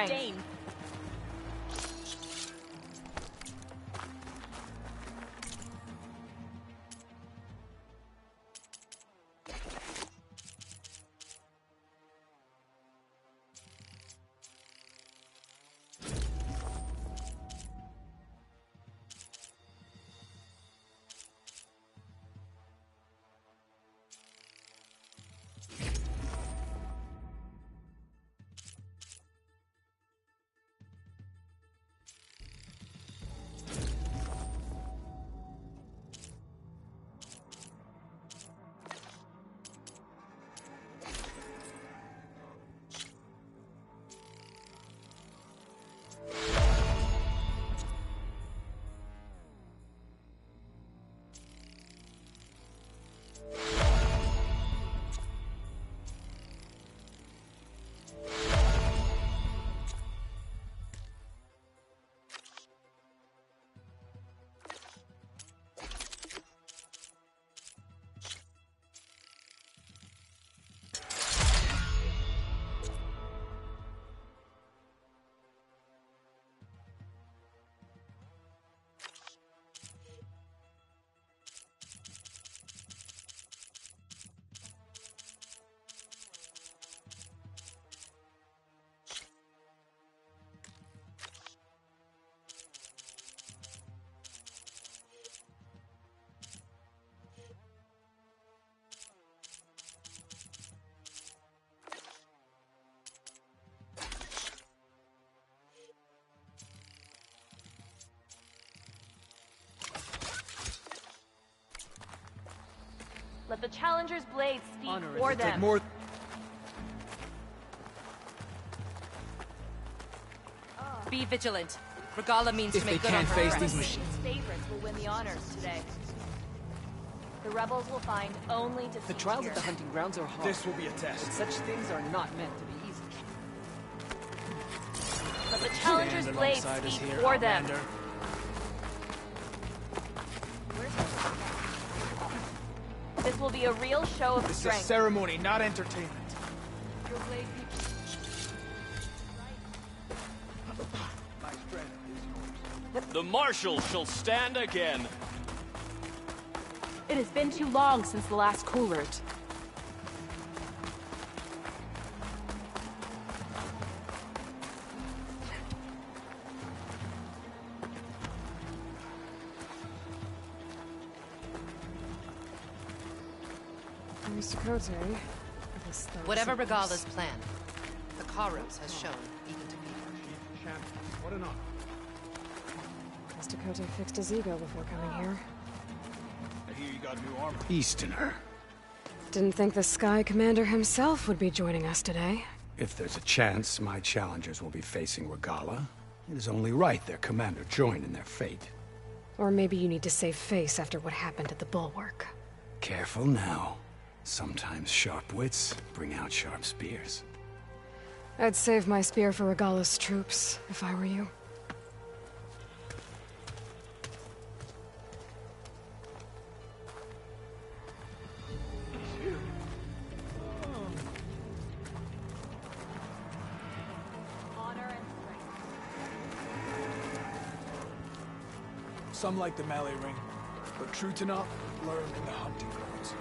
strength. Let the challenger's blade speak for them. Be vigilant. Regala means to make good on her. If they can't face these machines, favorites will win the honors today. The rebels will find only defeat. The trials at the hunting grounds are hard. This will be a test. But such things are not meant to be easy. Let the challenger's blade speak for them. This will be a real show of This strength. is a ceremony, not entertainment. Your blade My strength is yours. The marshal shall stand again. It has been too long since the last coolert. Whatever Regala's plan, the Kairos has shown even to be. Champion, what an honor. Mr. Kote fixed his ego before coming here. I hear you got new armor. Easterner. Didn't think the Sky Commander himself would be joining us today. If there's a chance my challengers will be facing Regala, it is only right their commander join in their fate. Or maybe you need to save face after what happened at the Bulwark. Careful now. Sometimes sharp wits bring out sharp spears. I'd save my spear for Regala's troops, if I were you. honor and strength. Some like the melee ring, but true to not, learn in the hunting grounds.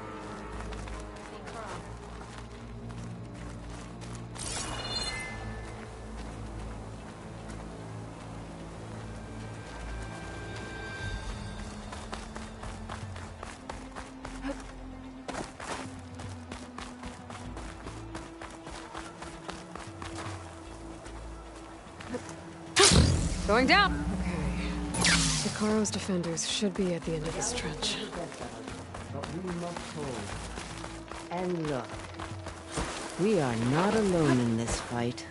Going down! Okay. Sikaro's defenders should be at the end of this trench. But we must hold. And look, we are not alone in this fight.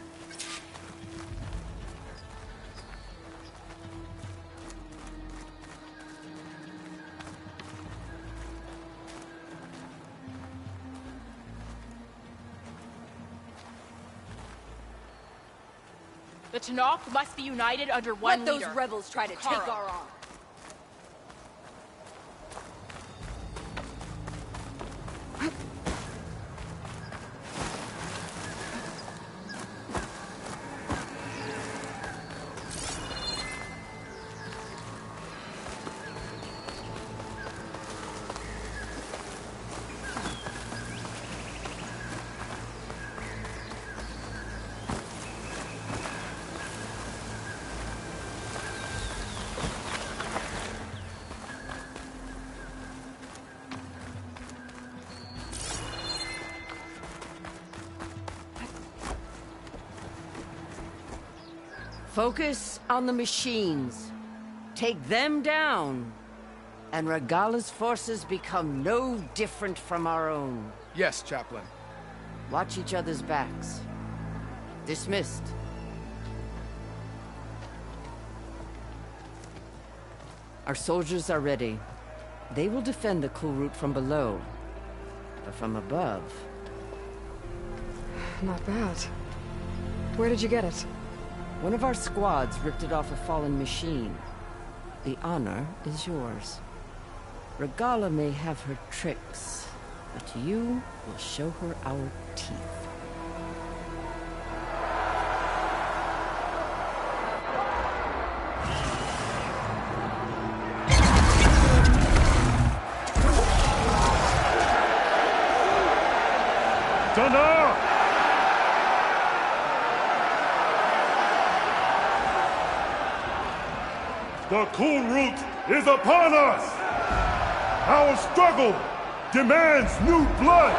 The Tanakh must be united under one leader. Let those rebels try to take our arm. Focus on the machines. Take them down, and Regala's forces become no different from our own. Yes, Chaplain. Watch each other's backs. Dismissed. Our soldiers are ready. They will defend the cool route from below. But from above... Not bad. Where did you get it? One of our squads ripped it off a fallen machine. The honor is yours. Regala may have her tricks, but you will show her our teeth. The cool route is upon us! Our struggle demands new blood!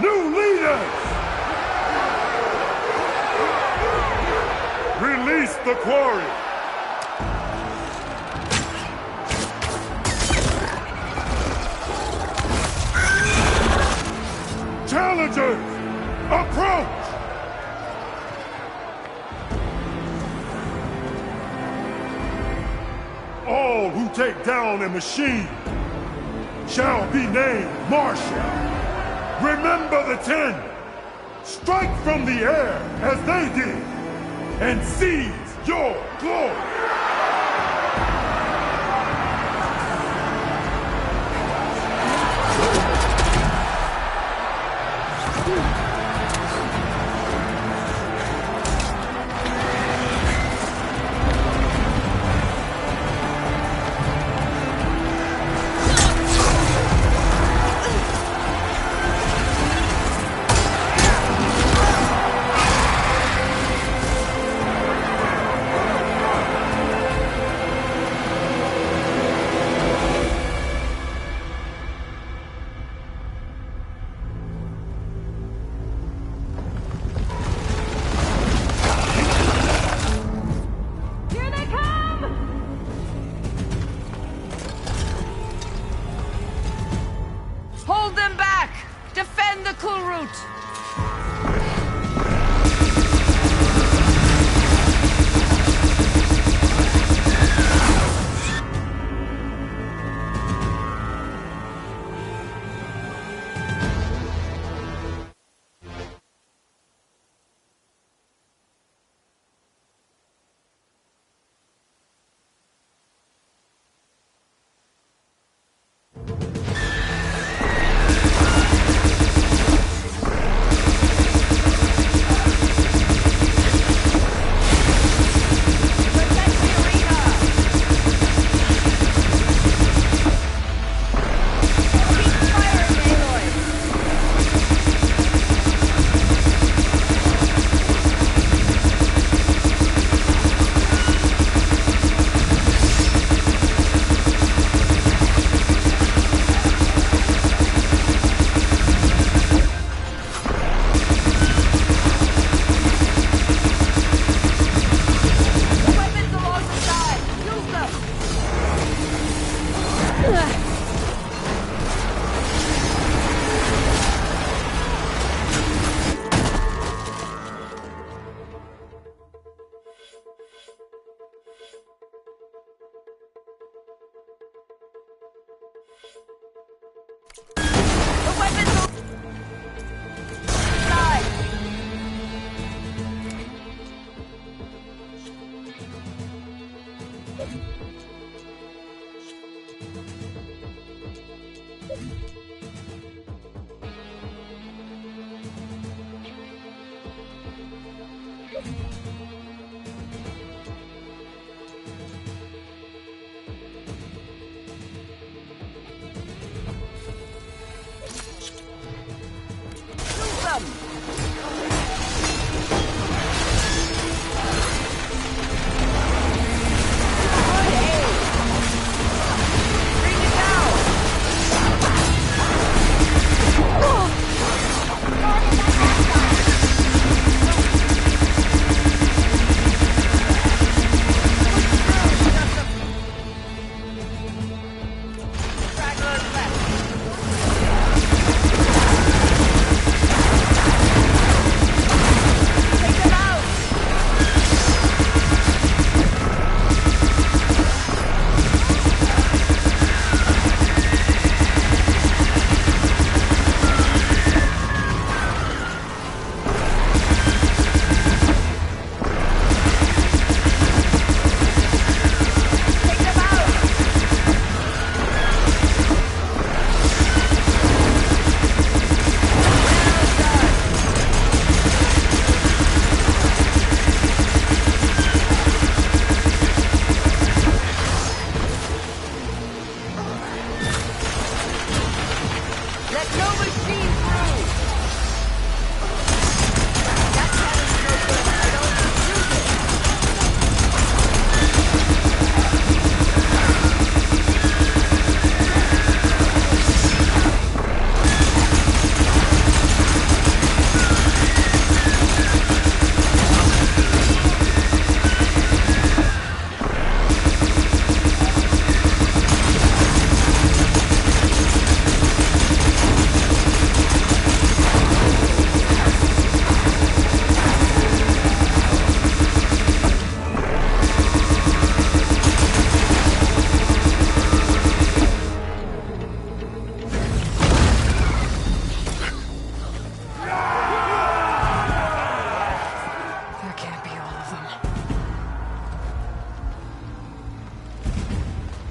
New leaders! Release the quarry! Challengers, approach! All who take down a machine shall be named Marshal. Remember the 10. Strike from the air as they did, and seize your glory. Hold them back! Defend the cool route!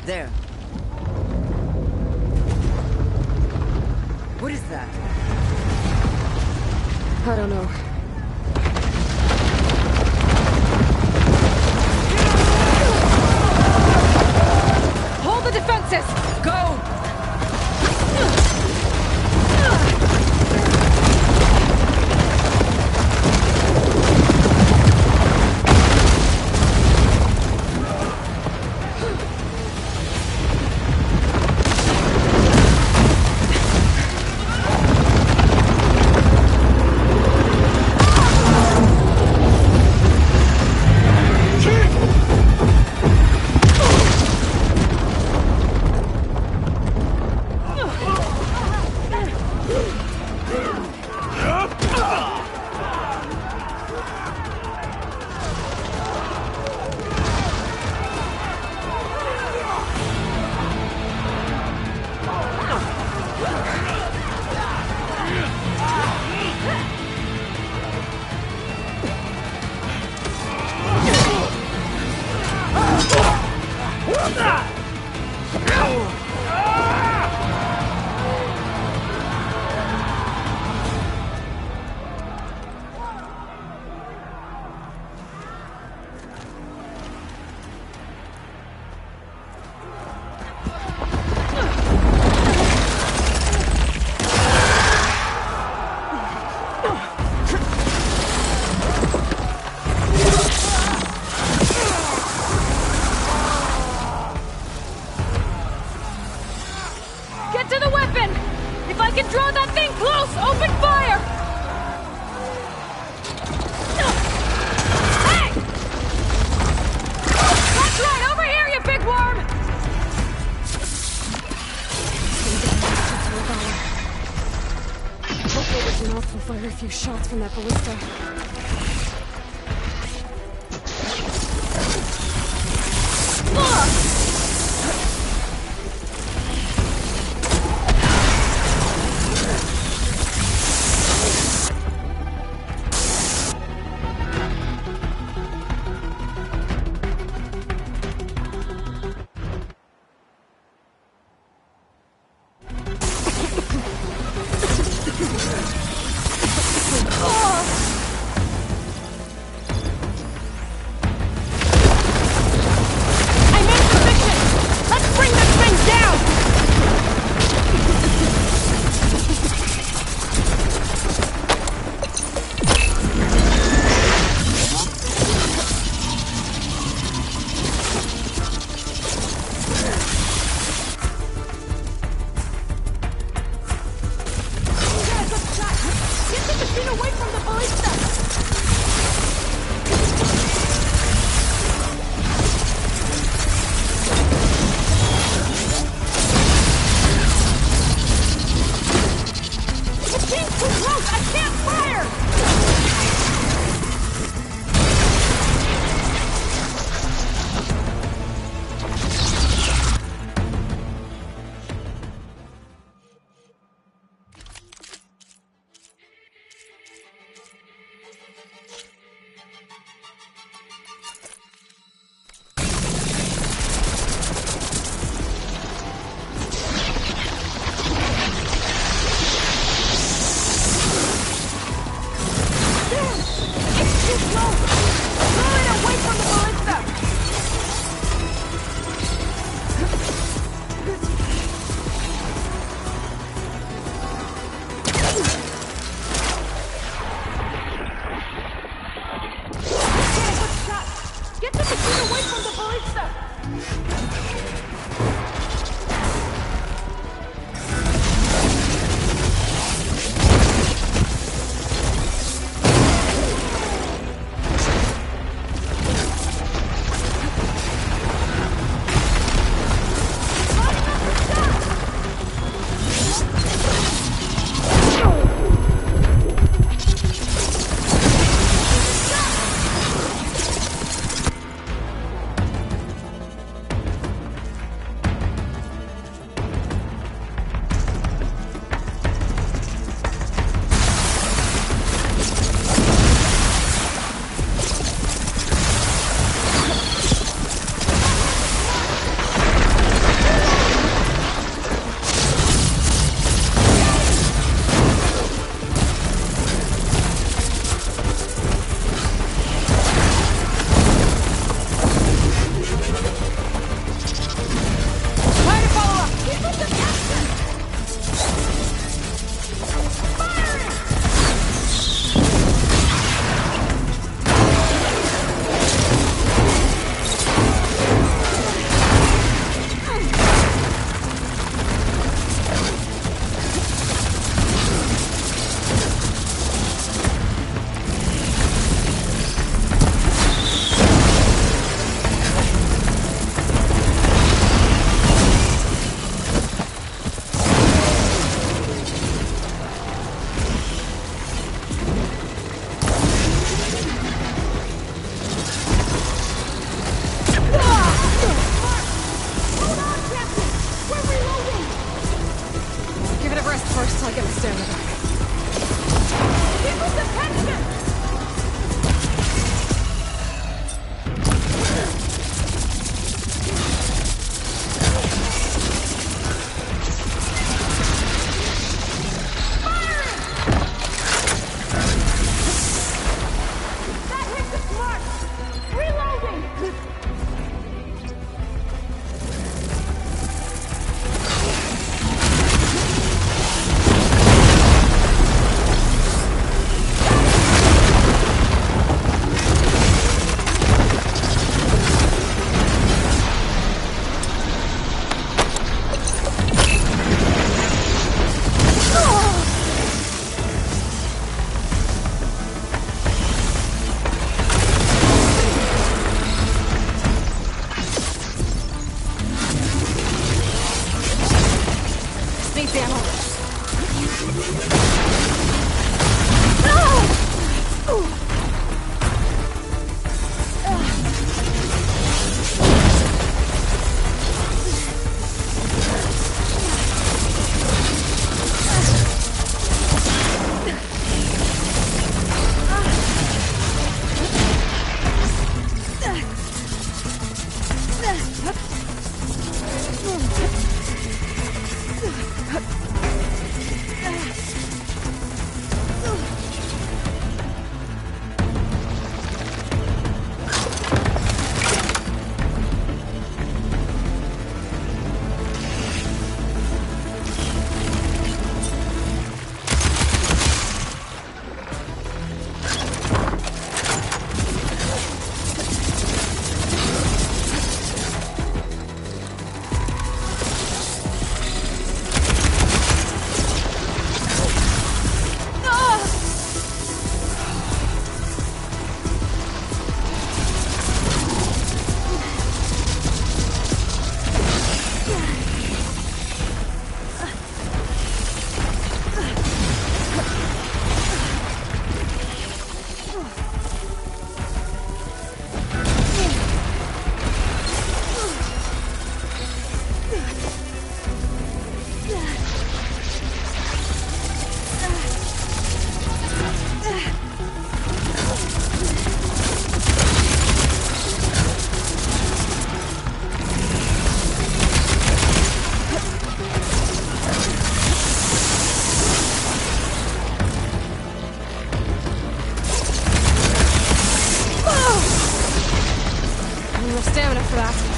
There. What is that? I don't know. Hold the defenses! Go! Get to the weapon! If I can draw that thing close, open fire! Hey! That's right, over here, you big worm! Hopefully this mouth will fire a few shots from that ballista. for that.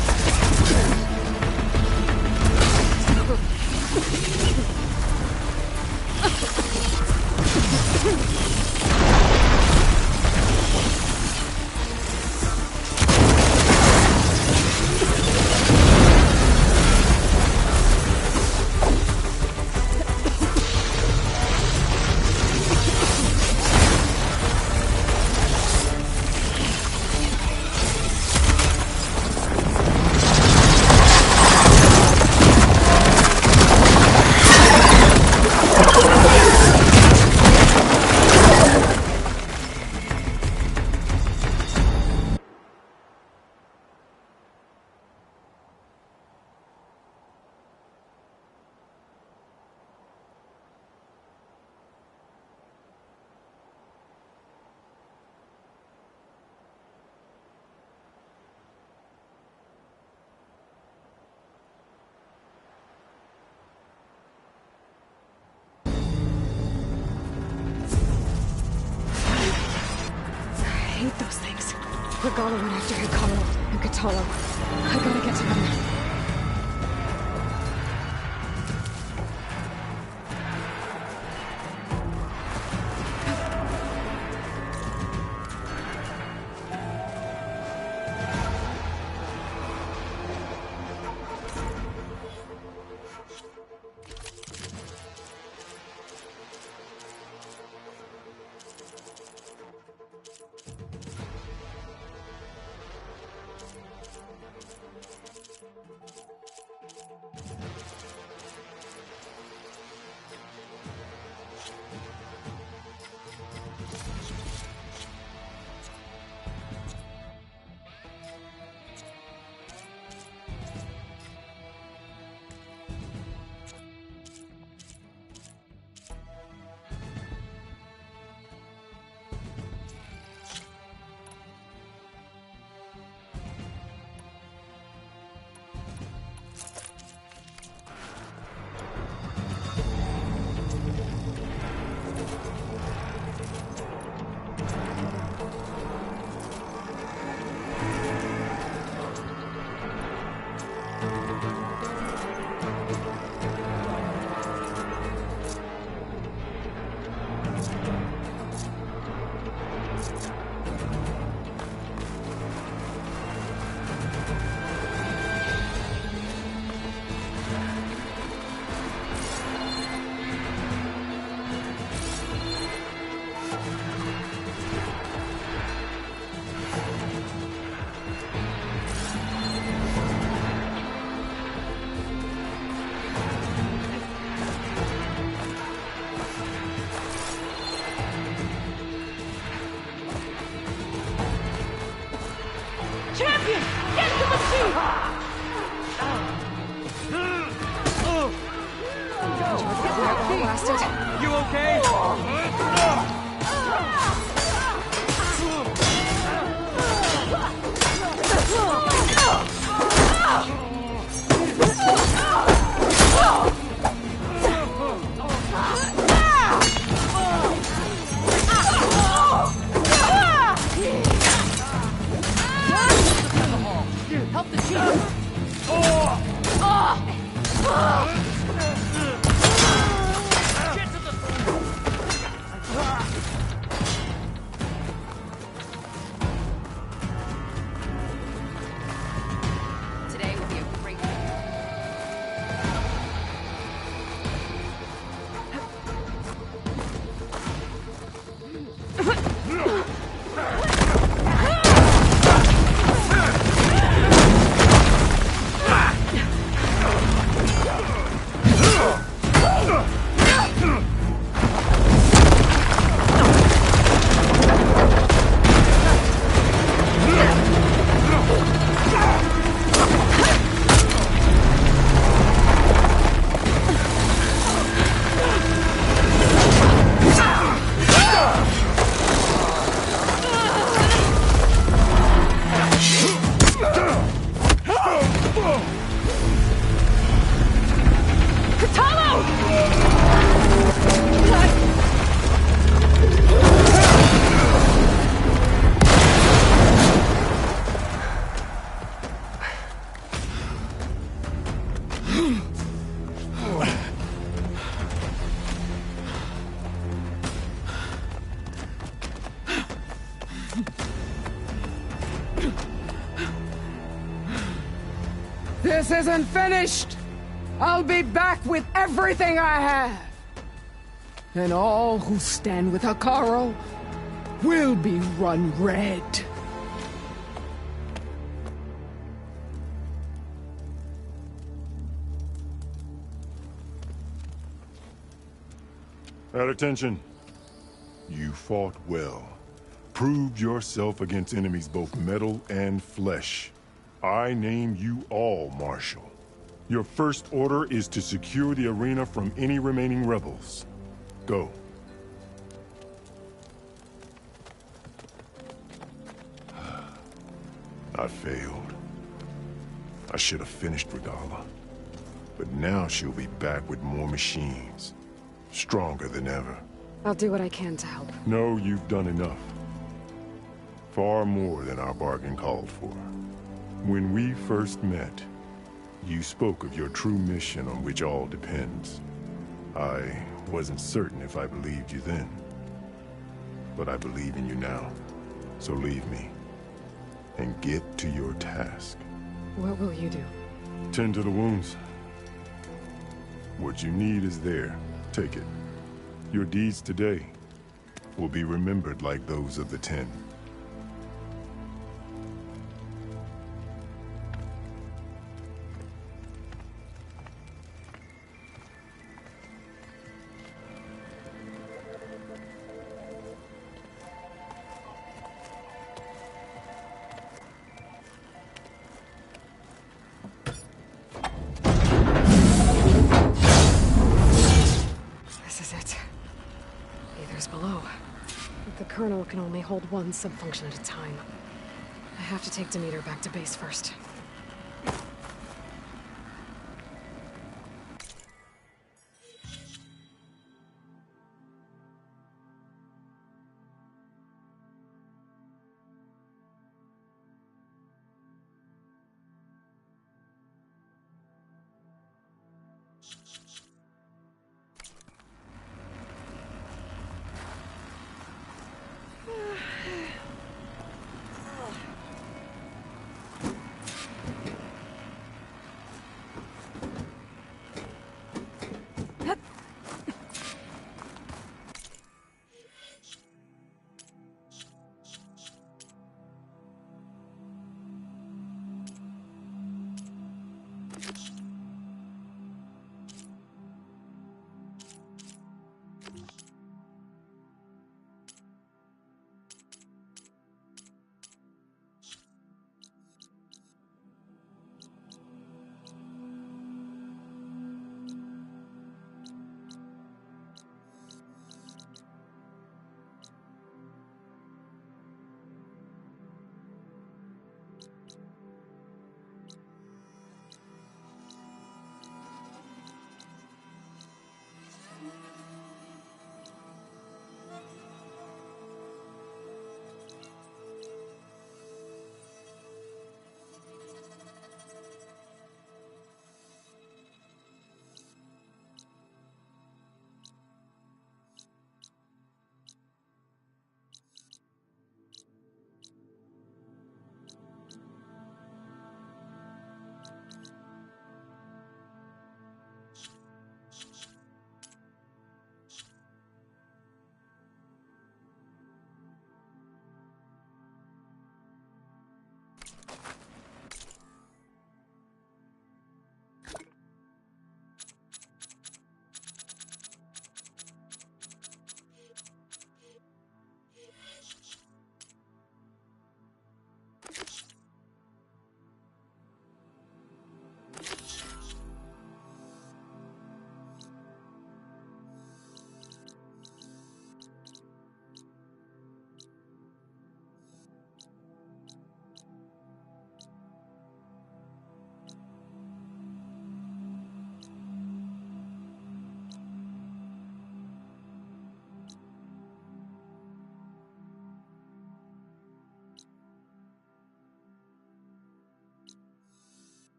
I hate those things. Regala went after Hikaru and Katalo. I gotta get to them. Champion! Get to the sea! Blasted. You okay? Help the chief! Today will be a great day. This isn't finished! I'll be back with everything I have! And all who stand with Hekarro will be run red. At attention. You fought well. Proved yourself against enemies both metal and flesh. I name you all Marshal. Your first order is to secure the arena from any remaining rebels. Go. I failed. I should have finished Regala. But now she'll be back with more machines. Stronger than ever. I'll do what I can to help. No, you've done enough. Far more than our bargain called for. When we first met, you spoke of your true mission on which all depends. I wasn't certain if I believed you then. But I believe in you now. So leave me. And get to your task. What will you do? Tend to the wounds. What you need is there. Take it. Your deeds today will be remembered like those of the 10. This is it. Aether's below. But the Colonel can only hold one subfunction at a time. I have to take Demeter back to base first.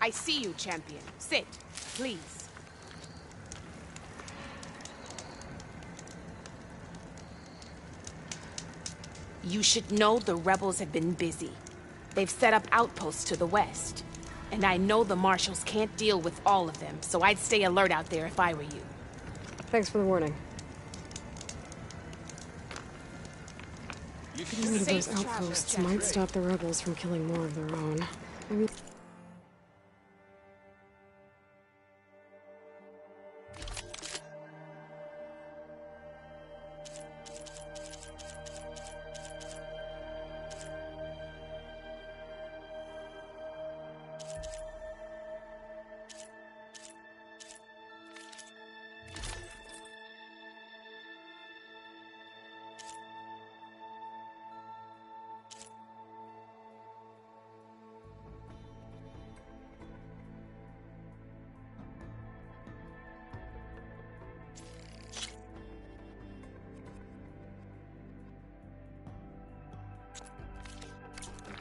I see you, champion. Sit, please. You should know the rebels have been busy. They've set up outposts to the west. And I know the marshals can't deal with all of them, so I'd stay alert out there if I were you. Thanks for the warning. Getting rid of those outposts might stop the rebels from killing more of their own. Maybe...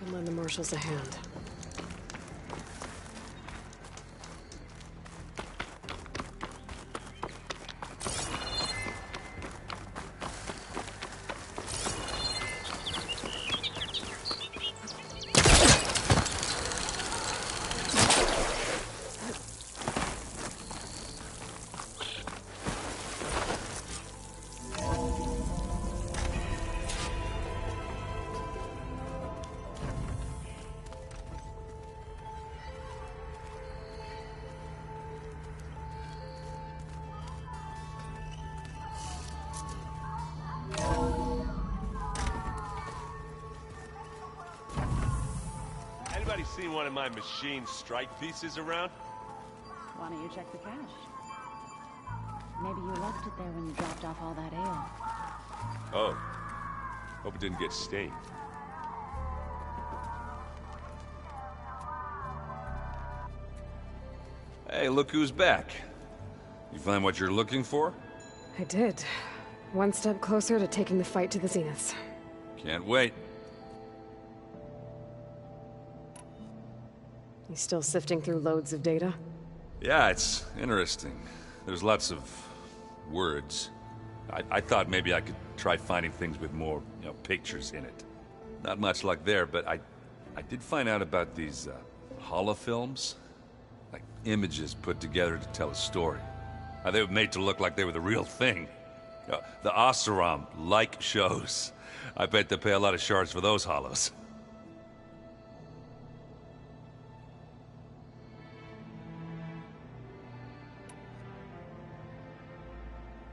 I'll lend the marshals a hand. Anybody seen one of my machine strike pieces around? Why don't you check the cache? Maybe you left it there when you dropped off all that ale. Oh. Hope it didn't get stained. Hey, look who's back. You find what you're looking for? I did. One step closer to taking the fight to the zeniths. Can't wait. You still sifting through loads of data? Yeah, it's interesting. There's lots of words. I thought maybe I could try finding things with more, pictures in it. Not much luck there, but I did find out about these holofilms. Like images put together to tell a story. How they were made to look like they were the real thing. The Oseram like shows. I bet they pay a lot of shards for those hollows.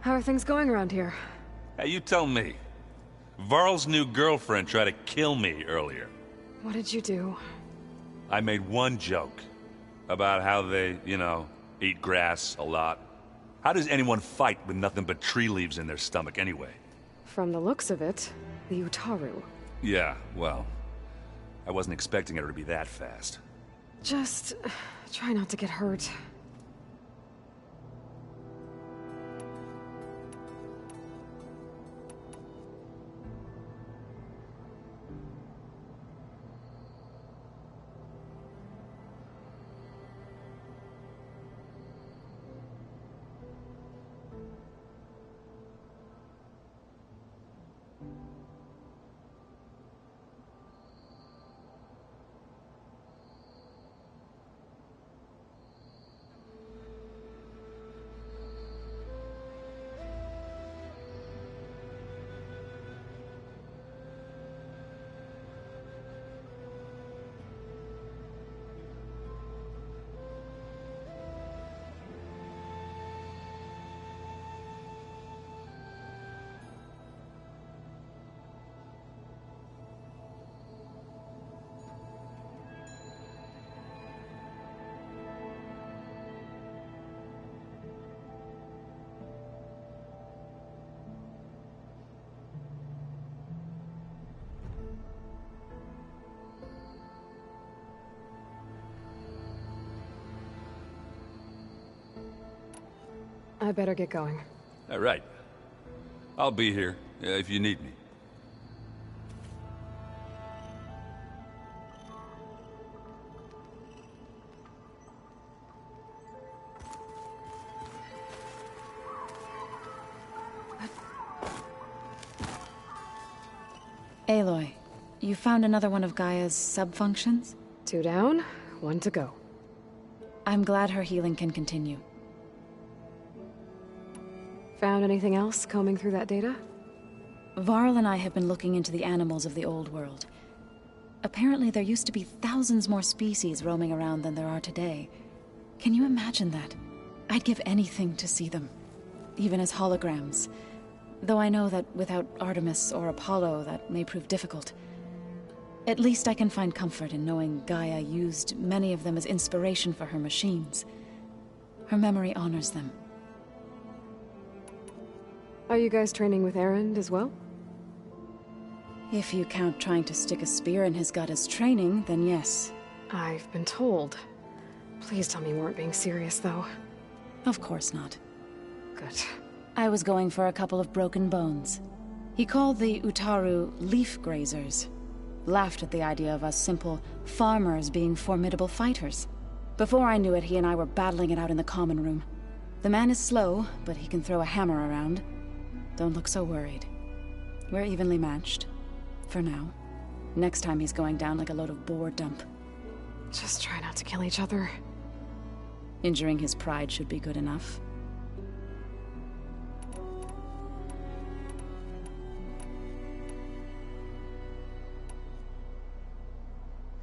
How are things going around here? Hey, you tell me. Varl's new girlfriend tried to kill me earlier. What did you do? I made one joke. About how they, eat grass a lot. How does anyone fight with nothing but tree leaves in their stomach anyway? From the looks of it, the Utaru. Yeah, well, I wasn't expecting her to be that fast. Just try not to get hurt. I better get going. All right. I'll be here if you need me. Aloy, you found another one of Gaia's sub-functions? 2 down, 1 to go. I'm glad her healing can continue. Found anything else combing through that data? Varl and I have been looking into the animals of the old world. Apparently there used to be thousands more species roaming around than there are today. Can you imagine that? I'd give anything to see them, even as holograms. Though I know that without Artemis or Apollo, that may prove difficult. At least I can find comfort in knowing Gaia used many of them as inspiration for her machines. Her memory honors them. Are you guys training with Erend as well? If you count trying to stick a spear in his gut as training, then yes. I've been told. Please tell me you weren't being serious, though. Of course not. Good. I was going for a couple of broken bones. He called the Utaru leaf grazers. Laughed at the idea of us simple farmers being formidable fighters. Before I knew it, he and I were battling it out in the common room. The man is slow, but he can throw a hammer around. Don't look so worried. We're evenly matched. For now. Next time he's going down like a load of boar dump. Just try not to kill each other. Injuring his pride should be good enough.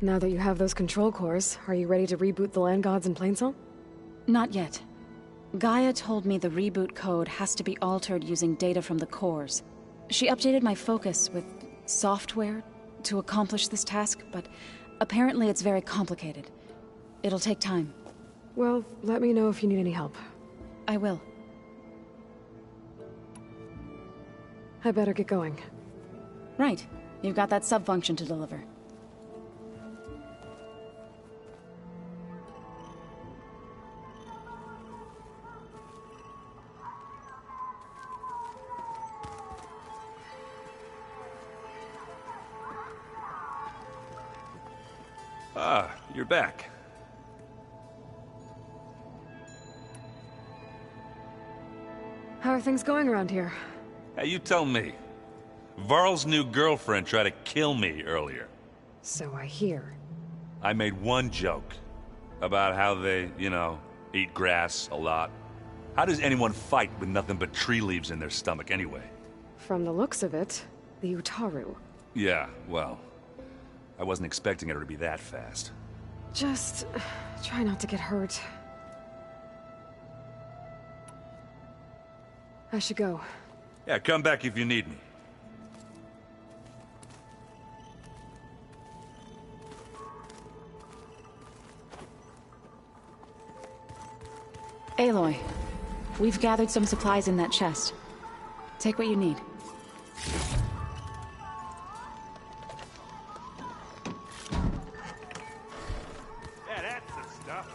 Now that you have those control cores, are you ready to reboot the land gods in Plainsong? Not yet. Gaia told me the reboot code has to be altered using data from the cores. She updated my focus with software to accomplish this task, but apparently it's very complicated. It'll take time. Well, let me know if you need any help. I will. I better get going. Right. You've got that sub-function to deliver. Ah, you're back. How are things going around here? Hey, you tell me. Varl's new girlfriend tried to kill me earlier. So I hear. I made one joke about how they, eat grass a lot. How does anyone fight with nothing but tree leaves in their stomach anyway? From the looks of it, the Utaru. Yeah, well, I wasn't expecting her to be that fast. Just try not to get hurt. I should go. Yeah, come back if you need me. Aloy, we've gathered some supplies in that chest. Take what you need. Yeah, that's the stuff.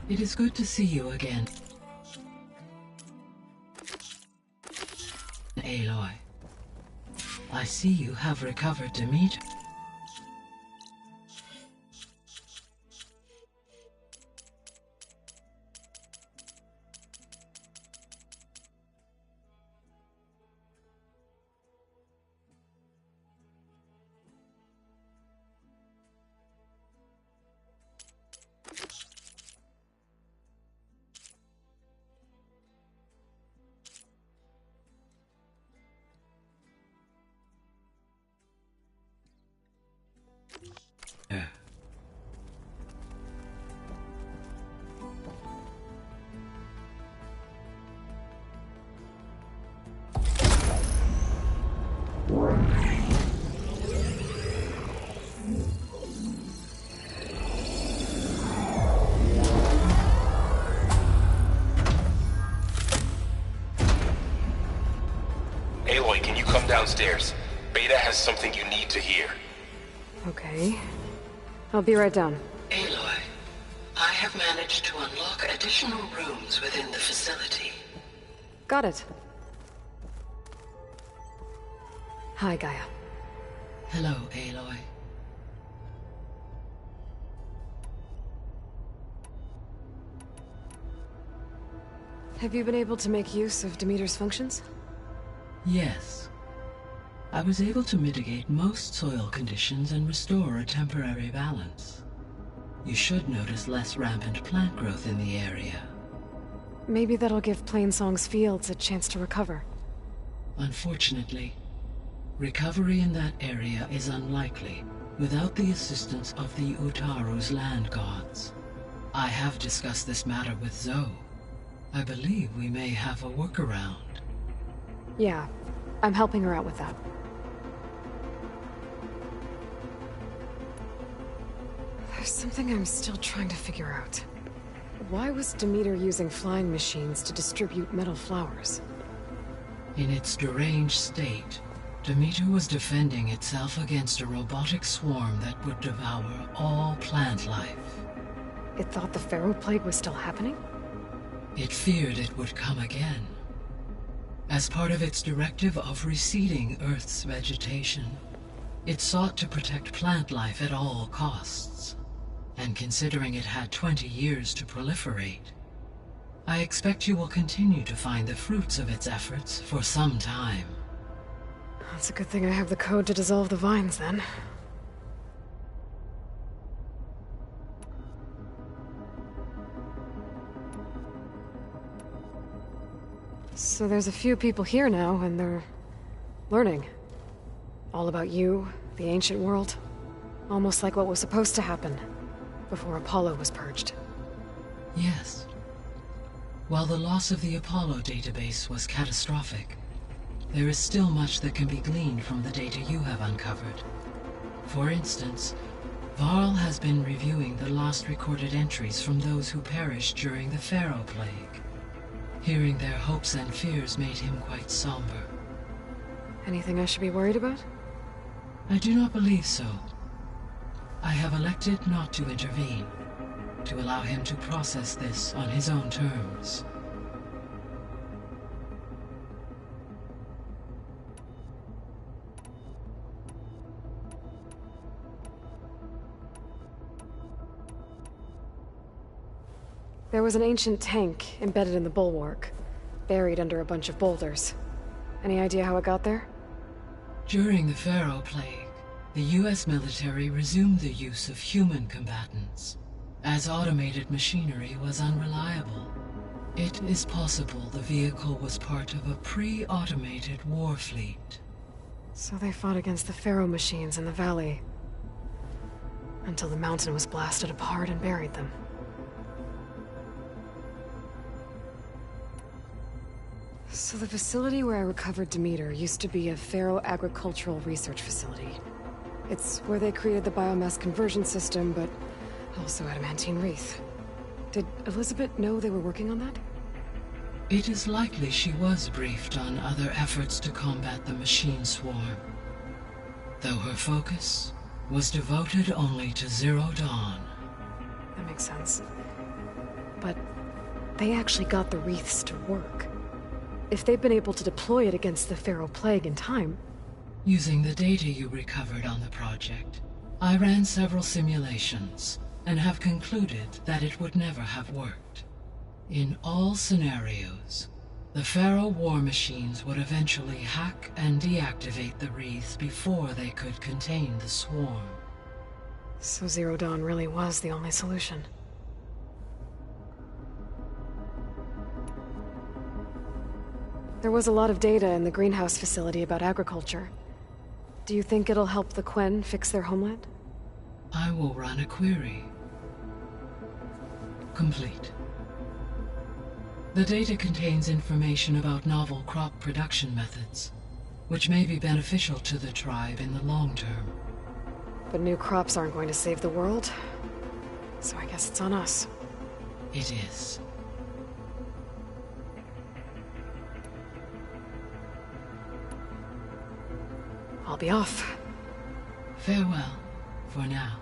It is good to see you again, Aloy. I see you have recovered Demeter. Aloy, can you come downstairs? Beta has something you need to hear. Okay. I'll be right down. Aloy, I have managed to unlock additional rooms within the facility. Got it. Hi, Gaia. Hello, Aloy. Have you been able to make use of Demeter's functions? Yes. I was able to mitigate most soil conditions and restore a temporary balance. You should notice less rampant plant growth in the area. Maybe that'll give Plainsong's fields a chance to recover. Unfortunately, recovery in that area is unlikely without the assistance of the Utaru's land gods. I have discussed this matter with Zoe. I believe we may have a workaround. Yeah, I'm helping her out with that. There's something I'm still trying to figure out. Why was Demeter using flying machines to distribute metal flowers? In its deranged state, Demeter was defending itself against a robotic swarm that would devour all plant life. It thought the Pharaoh Plague was still happening? It feared it would come again. As part of its directive of reseeding Earth's vegetation, it sought to protect plant life at all costs. And considering it had 20 years to proliferate, I expect you will continue to find the fruits of its efforts for some time. That's a good thing I have the code to dissolve the vines, then. So there's a few people here now, and they're learning. All about you, the ancient world. Almost like what was supposed to happen before Apollo was purged. Yes. While the loss of the Apollo database was catastrophic, there is still much that can be gleaned from the data you have uncovered. For instance, Varl has been reviewing the last recorded entries from those who perished during the Pharaoh Plague. Hearing their hopes and fears made him quite somber. Anything I should be worried about? I do not believe so. I have elected not to intervene, to allow him to process this on his own terms. There was an ancient tank embedded in the bulwark, buried under a bunch of boulders. Any idea how it got there? During the Pharaoh Plague, the US military resumed the use of human combatants, as automated machinery was unreliable. It is possible the vehicle was part of a pre-automated war fleet. So they fought against the Pharaoh machines in the valley, until the mountain was blasted apart and buried them. So the facility where I recovered Demeter used to be a Pharaoh agricultural research facility. It's where they created the biomass conversion system, but also adamantine wreath. Did Elizabeth know they were working on that? It is likely she was briefed on other efforts to combat the machine swarm, though her focus was devoted only to Zero Dawn. That makes sense. But they actually got the wreaths to work. If they've been able to deploy it against the Pharaoh Plague in time... Using the data you recovered on the project, I ran several simulations and have concluded that it would never have worked. In all scenarios, the Pharaoh war machines would eventually hack and deactivate the wreaths before they could contain the swarm. So Zero Dawn really was the only solution. There was a lot of data in the greenhouse facility about agriculture. Do you think it'll help the Quen fix their homeland? I will run a query. Complete. The data contains information about novel crop production methods, which may be beneficial to the tribe in the long term. But new crops aren't going to save the world, so I guess it's on us. It is. I'll be off. Farewell, for now.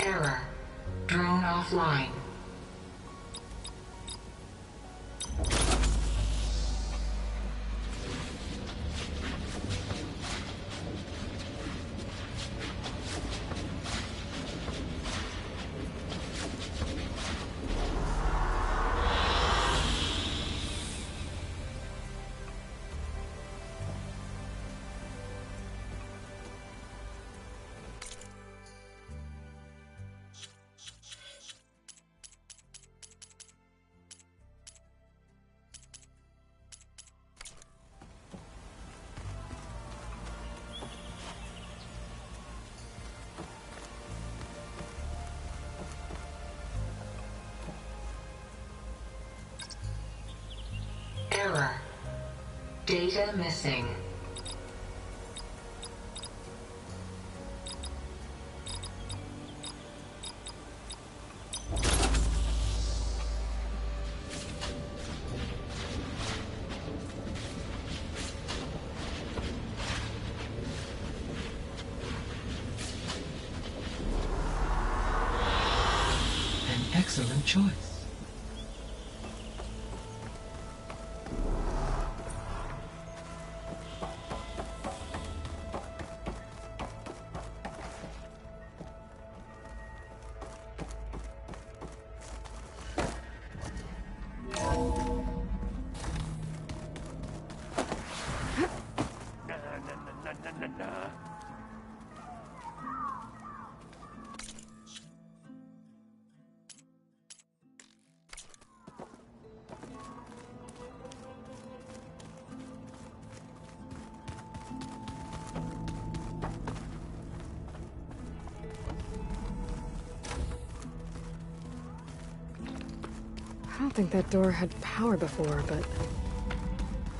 Error. Drone offline. Error. Data missing. An excellent choice. I don't think that door had power before, but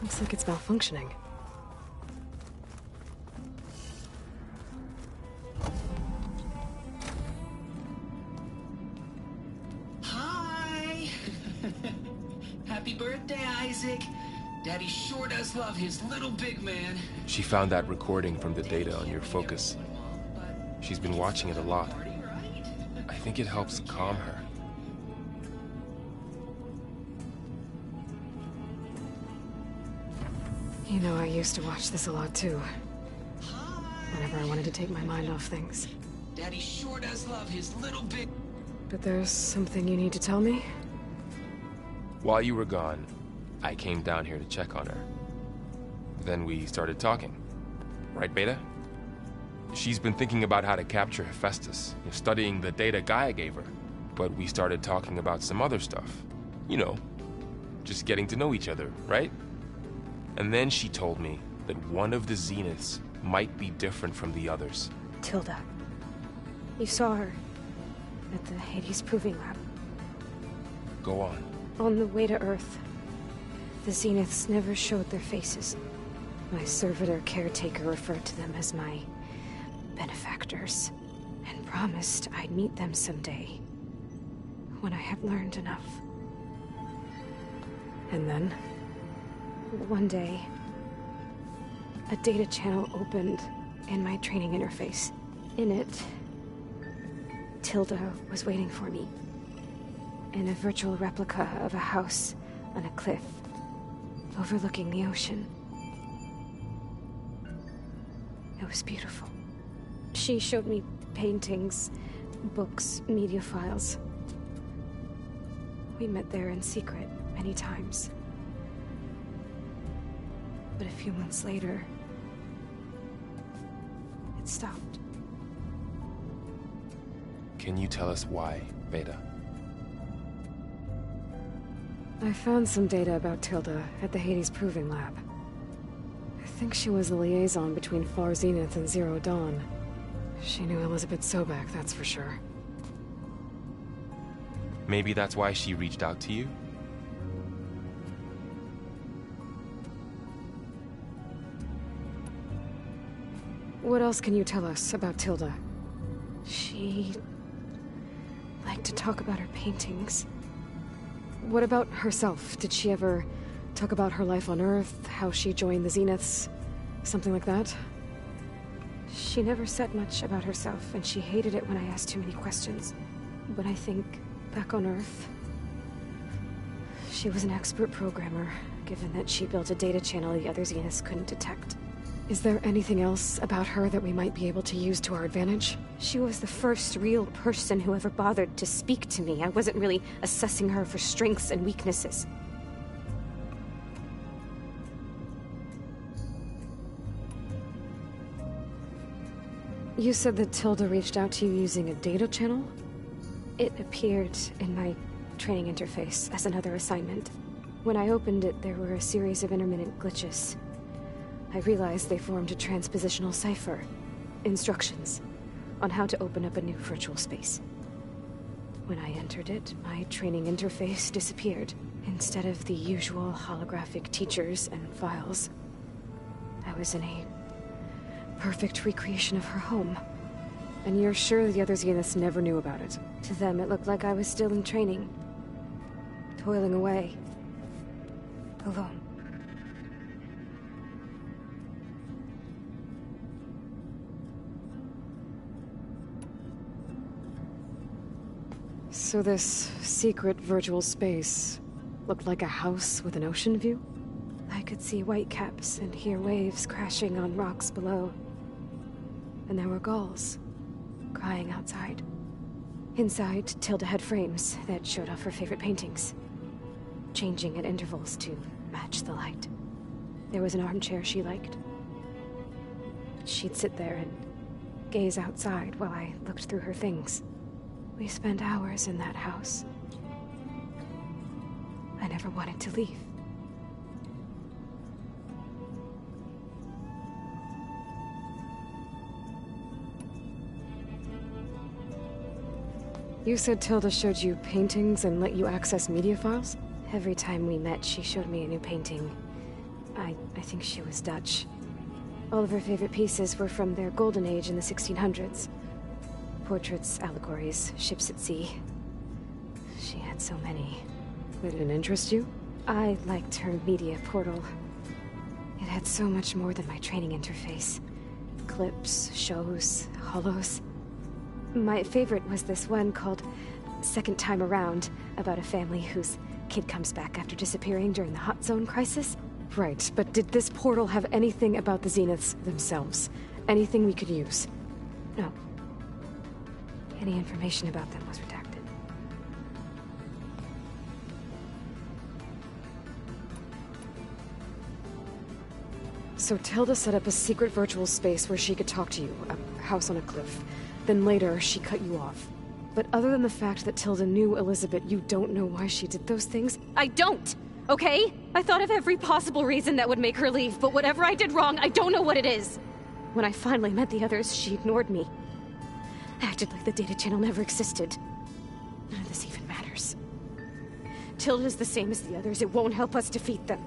looks like it's malfunctioning. Hi! Happy birthday, Isaac. Daddy sure does love his little big man. She found that recording from the data on your focus. She's been watching it a lot. I think it helps calm her. You know, I used to watch this a lot too. Whenever I wanted to take my mind off things. Daddy sure does love his little bit. But there's something you need to tell me? While you were gone, I came down here to check on her. Then we started talking. Right, Beta? She's been thinking about how to capture Hephaestus, studying the data Gaia gave her. But we started talking about some other stuff. You know, just getting to know each other, right? And then she told me that one of the Zeniths might be different from the others. Tilda. You saw her at the Hades Proving Lab. Go on. On the way to Earth, the Zeniths never showed their faces. My servitor caretaker referred to them as my benefactors, and promised I'd meet them someday, when I had learned enough. And then, one day, a data channel opened in my training interface. In it, Tilda was waiting for me, in a virtual replica of a house on a cliff, overlooking the ocean. It was beautiful. She showed me paintings, books, media files. We met there in secret many times. But a few months later, it stopped. Can you tell us why, Beta? I found some data about Tilda at the Hades Proving Lab. I think she was the liaison between Far Zenith and Zero Dawn. She knew Elizabeth Sobek, that's for sure. Maybe that's why she reached out to you? What else can you tell us about Tilda? She liked to talk about her paintings. What about herself? Did she ever talk about her life on Earth, how she joined the Zeniths, something like that? She never said much about herself, and she hated it when I asked too many questions. But I think, back on Earth, she was an expert programmer, given that she built a data channel the other Zeniths couldn't detect. Is there anything else about her that we might be able to use to our advantage? She was the first real person who ever bothered to speak to me. I wasn't really assessing her for strengths and weaknesses. You said that Tilda reached out to you using a data channel? It appeared in my training interface as another assignment. When I opened it, there were a series of intermittent glitches. I realized they formed a transpositional cipher. Instructions on how to open up a new virtual space. When I entered it, my training interface disappeared. Instead of the usual holographic teachers and files, I was in a perfect recreation of her home. And you're sure the other Zeniths never knew about it? To them, it looked like I was still in training. Toiling away. Alone. So this secret virtual space looked like a house with an ocean view? I could see whitecaps and hear waves crashing on rocks below. And there were gulls crying outside. Inside, Tilda had frames that showed off her favorite paintings, changing at intervals to match the light. There was an armchair she liked. She'd sit there and gaze outside while I looked through her things. We spent hours in that house. I never wanted to leave. You said Tilda showed you paintings and let you access media files? Every time we met, she showed me a new painting. I think she was Dutch. All of her favorite pieces were from their golden age in the 1600s. Portraits, allegories, ships at sea. She had so many. Did it interest you? I liked her media portal. It had so much more than my training interface. Clips, shows, holos. My favorite was this one called Second Time Around, about a family whose kid comes back after disappearing during the Hot Zone crisis. Right, but did this portal have anything about the Zeniths themselves? Anything we could use? No. Any information about them was redacted. So Tilda set up a secret virtual space where she could talk to you, a house on a cliff. Then later, she cut you off. But other than the fact that Tilda knew Elizabeth, you don't know why she did those things? I don't! Okay? I thought of every possible reason that would make her leave, but whatever I did wrong, I don't know what it is. When I finally met the others, she ignored me. Acted like the data channel never existed. None of this even matters. Tilda's the same as the others. It won't help us defeat them.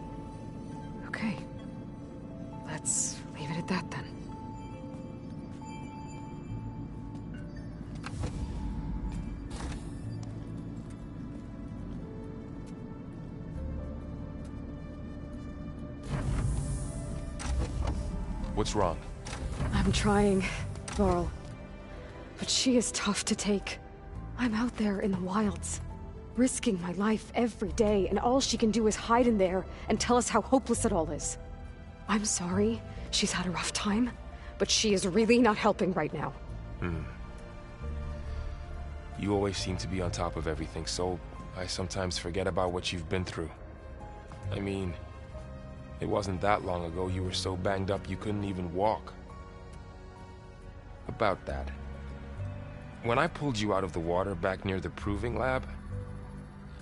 Okay. Let's leave it at that, then. What's wrong? I'm trying, Varl. But she is tough to take. I'm out there in the wilds, risking my life every day, and all she can do is hide in there and tell us how hopeless it all is. I'm sorry, she's had a rough time, but she is really not helping right now. You always seem to be on top of everything, so I sometimes forget about what you've been through. I mean, it wasn't that long ago you were so banged up you couldn't even walk. About that. When I pulled you out of the water back near the proving lab,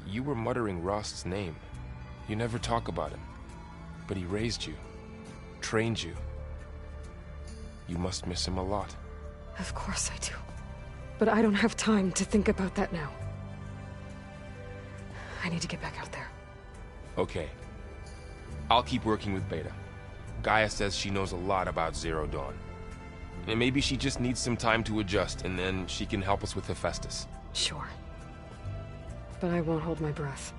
you were muttering Rost's name. You never talk about him, but he raised you. Trained you. You must miss him a lot. Of course I do. But I don't have time to think about that now. I need to get back out there. Okay. I'll keep working with Beta. Gaia says she knows a lot about Zero Dawn. And maybe she just needs some time to adjust, and then she can help us with Hephaestus. Sure. But I won't hold my breath.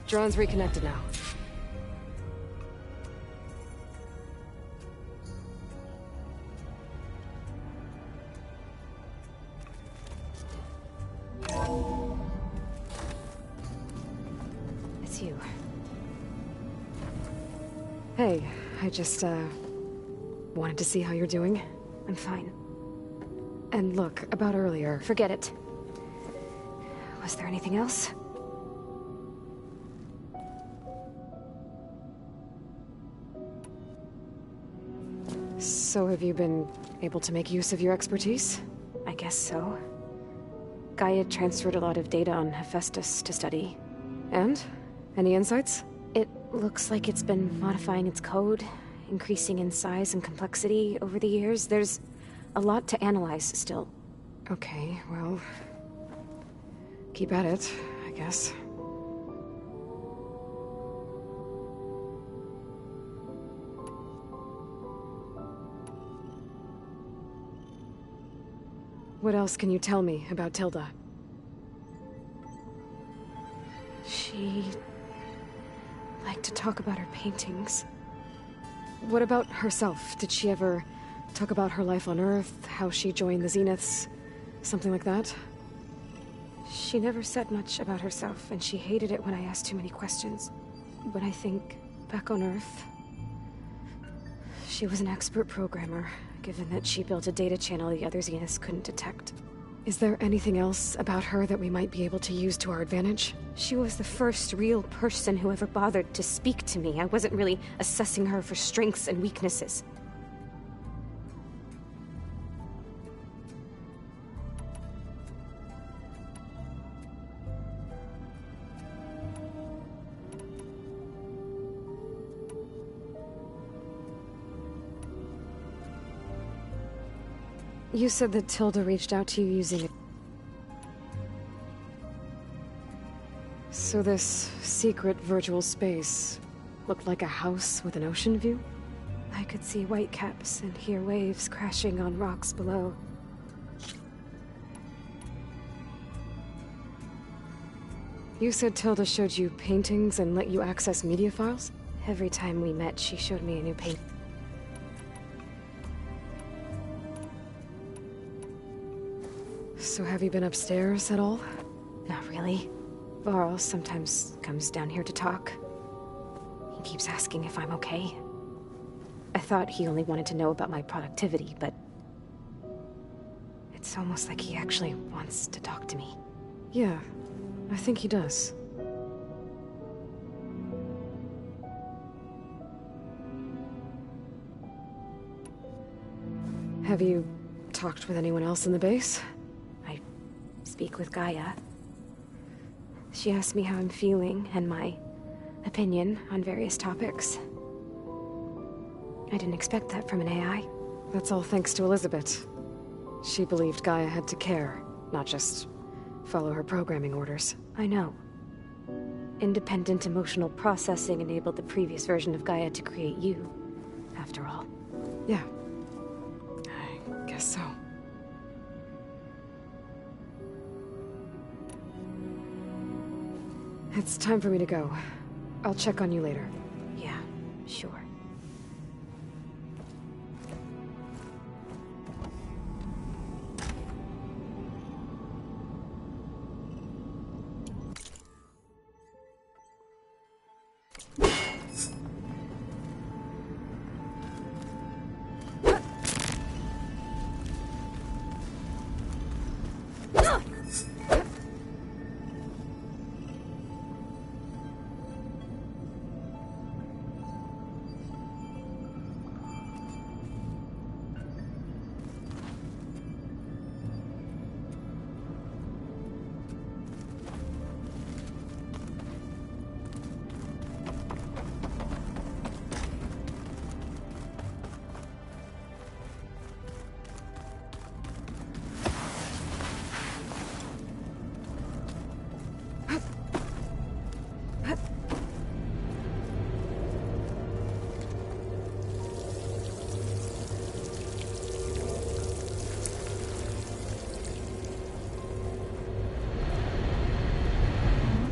Drone's reconnected now. It's you. Hey, I just, wanted to see how you're doing. I'm fine. And look, about earlier... Forget it. Was there anything else? So have you been able to make use of your expertise? I guess so. Gaia transferred a lot of data on Hephaestus to study. And? Any insights? It looks like it's been modifying its code, increasing in size and complexity over the years. There's a lot to analyze still. Okay, well... keep at it, I guess. What else can you tell me about Tilda? She liked to talk about her paintings. What about herself? Did she ever talk about her life on Earth, how she joined the Zeniths, something like that? She never said much about herself, and she hated it when I asked too many questions. But I think, back on Earth, she was an expert programmer, given that she built a data channel the other Zeniths couldn't detect. Is there anything else about her that we might be able to use to our advantage? She was the first real person who ever bothered to speak to me. I wasn't really assessing her for strengths and weaknesses. You said that Tilda reached out to you using it. So this secret virtual space looked like a house with an ocean view? I could see whitecaps and hear waves crashing on rocks below. You said Tilda showed you paintings and let you access media files? Every time we met, she showed me a new painting. So have you been upstairs at all? Not really. Varl sometimes comes down here to talk. He keeps asking if I'm okay. I thought he only wanted to know about my productivity, but... it's almost like he actually wants to talk to me. Yeah, I think he does. Have you talked with anyone else in the base? I speak with Gaia. She asked me how I'm feeling and my opinion on various topics. I didn't expect that from an AI. That's all thanks to Elizabeth. She believed Gaia had to care, not just follow her programming orders. I know. Independent emotional processing enabled the previous version of Gaia to create you, after all. Yeah. I guess so. It's time for me to go. I'll check on you later. Yeah, sure.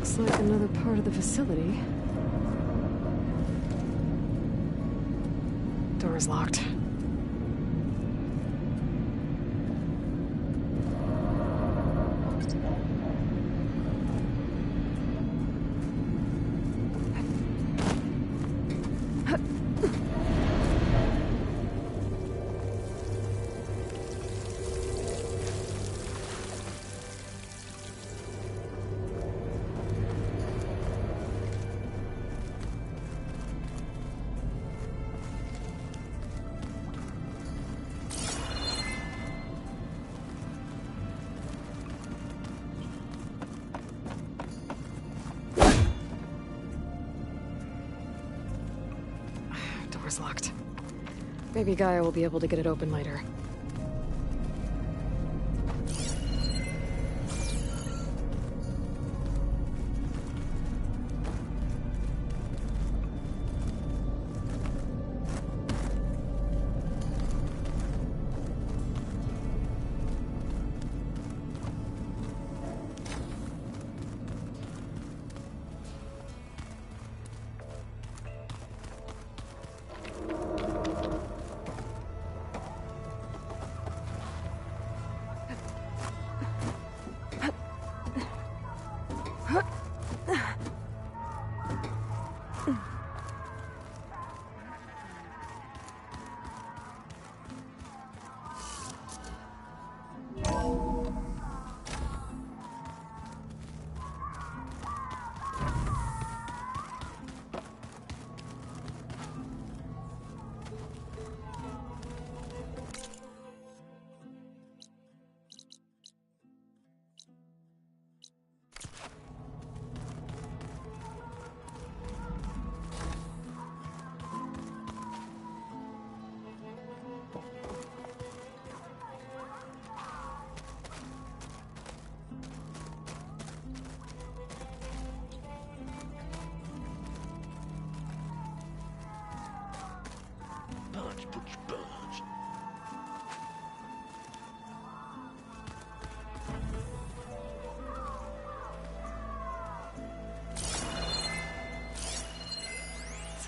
Looks like another part of the facility. Door's locked. Door's locked. Maybe Gaia will be able to get it open later.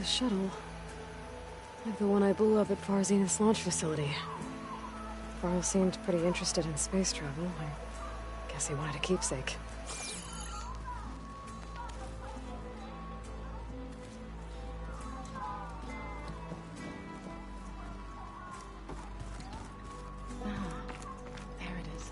It's a shuttle. Like the one I blew up at Far Zenith's launch facility. Varl seemed pretty interested in space travel. I Guess he wanted a keepsake. There it is.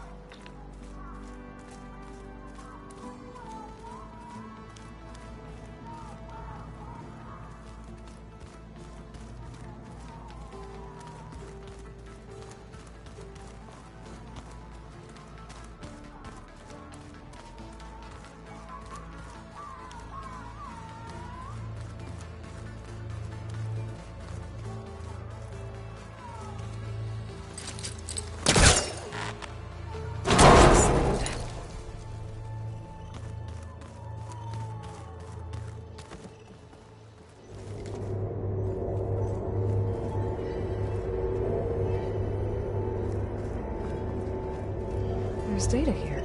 There's data here.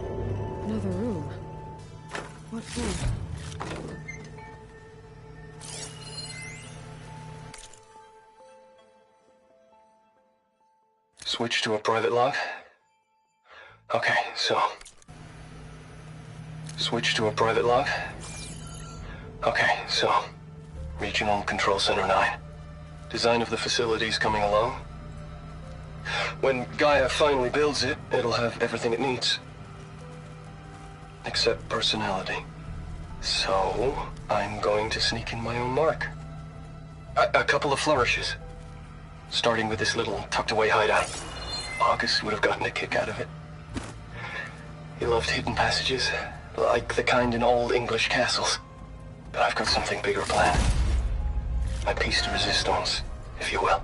Another room. What for? Switch to a private log? Okay, so... Switch to a private log? Okay, so... Regional Control Center 9. Design of the facility's coming along. When Gaia finally builds it, it'll have everything it needs. Except personality. So, I'm going to sneak in my own mark. A couple of flourishes. Starting with this little tucked-away hideout. August would have gotten a kick out of it. He loved hidden passages, like the kind in old English castles. But I've got something bigger planned. My piece de resistance, if you will.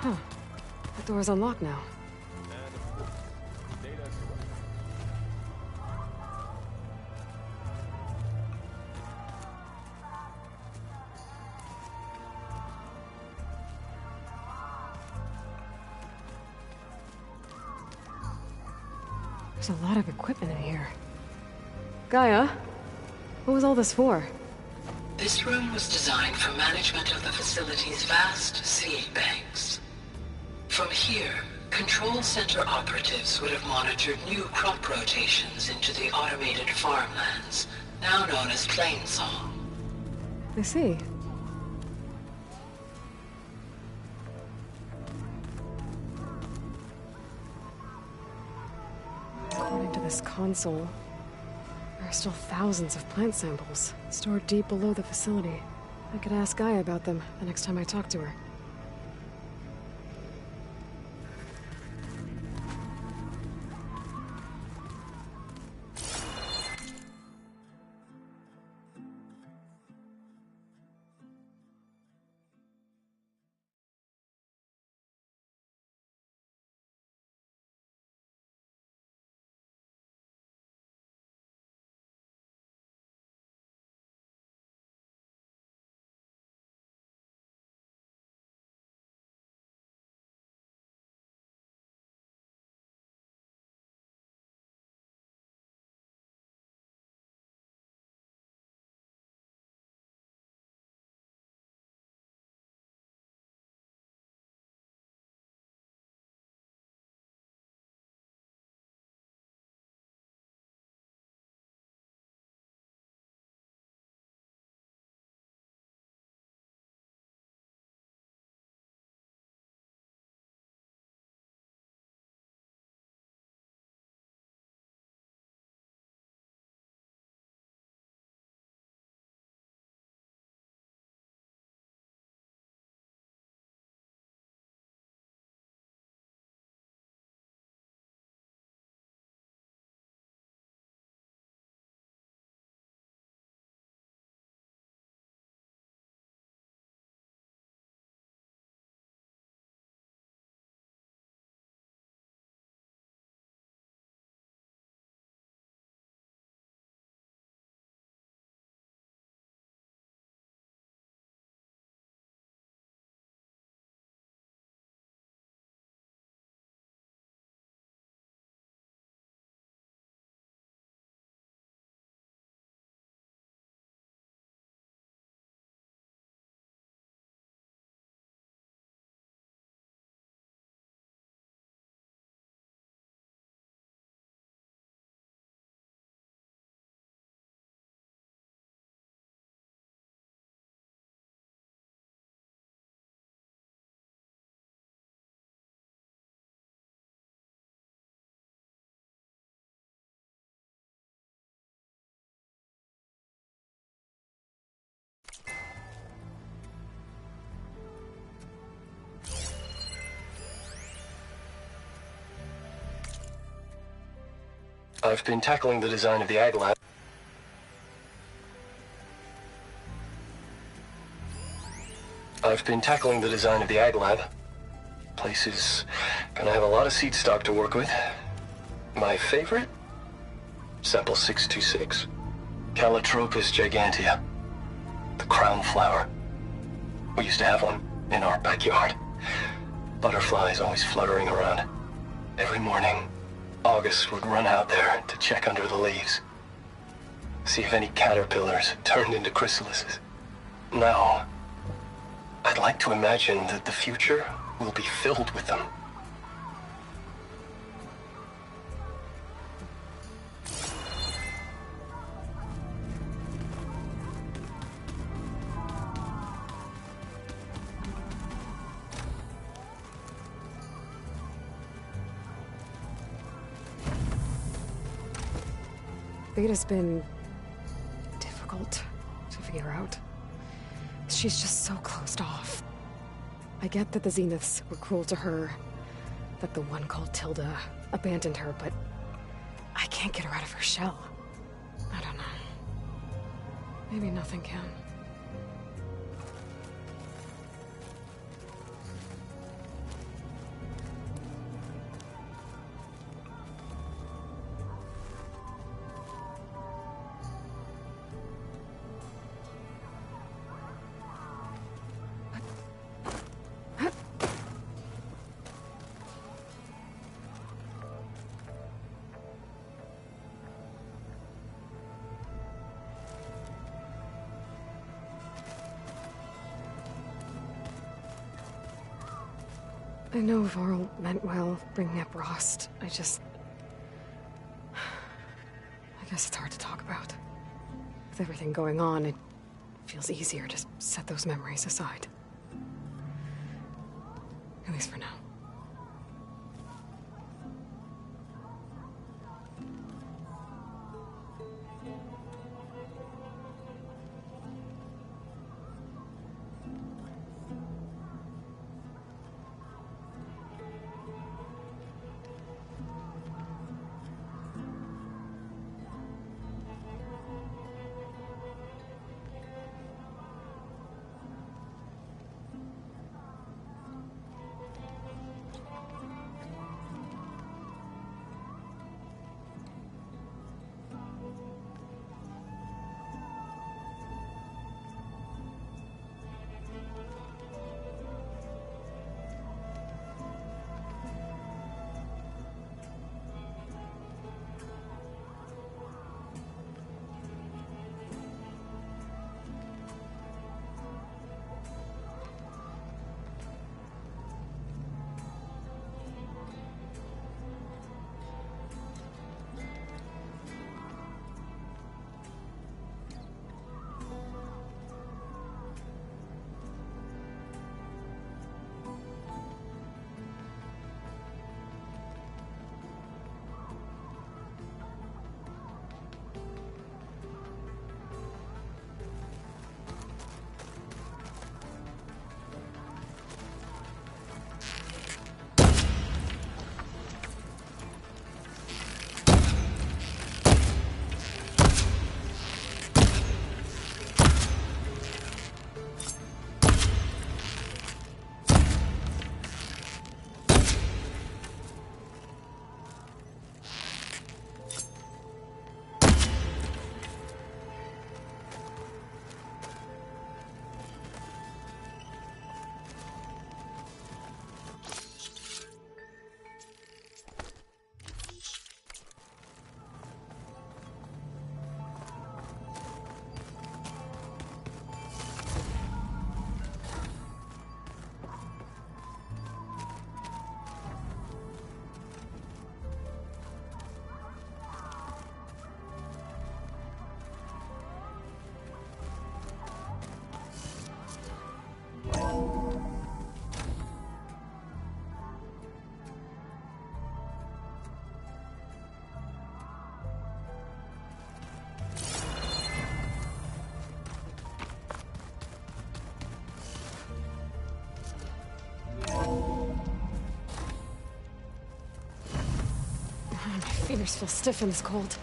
Huh. The door's unlocked now. There's a lot of equipment in here. Gaia, what was all this for? This room was designed for management of the facility's vast seed banks. From here, control center operatives would have monitored new crop rotations into the automated farmlands, now known as Plainsong. I see. According to this console, there are still thousands of plant samples stored deep below the facility. I could ask Gaia about them the next time I talk to her. I've been tackling the design of the Ag Lab. Place is gonna have a lot of seed stock to work with. My favorite? Sample 626. Calotropis gigantea. The crown flower. We used to have one in our backyard. Butterflies always fluttering around. Every morning, August would run out there to check under the leaves. See if any caterpillars turned into chrysalises. Now, I'd like to imagine that the future will be filled with them. Beta's been difficult to figure out. She's just so closed off. I get that the Zeniths were cruel to her, that the one called Tilda abandoned her, but I can't get her out of her shell. I don't know. Maybe nothing can. I know Varl meant well, bringing up Rost. I guess it's hard to talk about. With everything going on, it feels easier to set those memories aside. At least for now. My fingers feel stiff in this cold.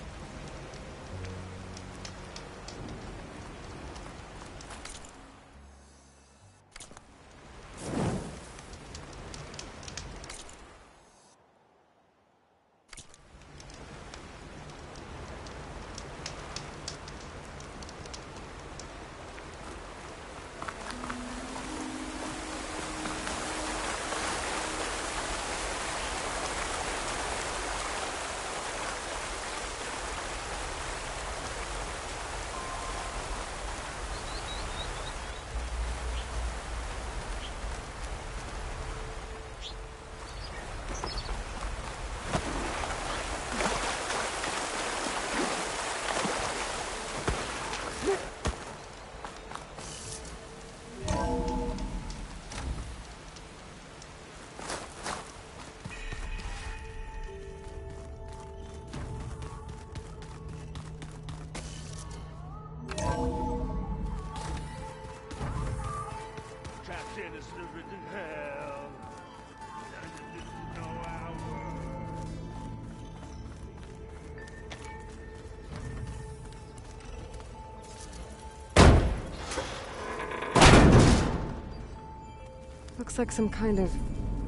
Looks like some kind of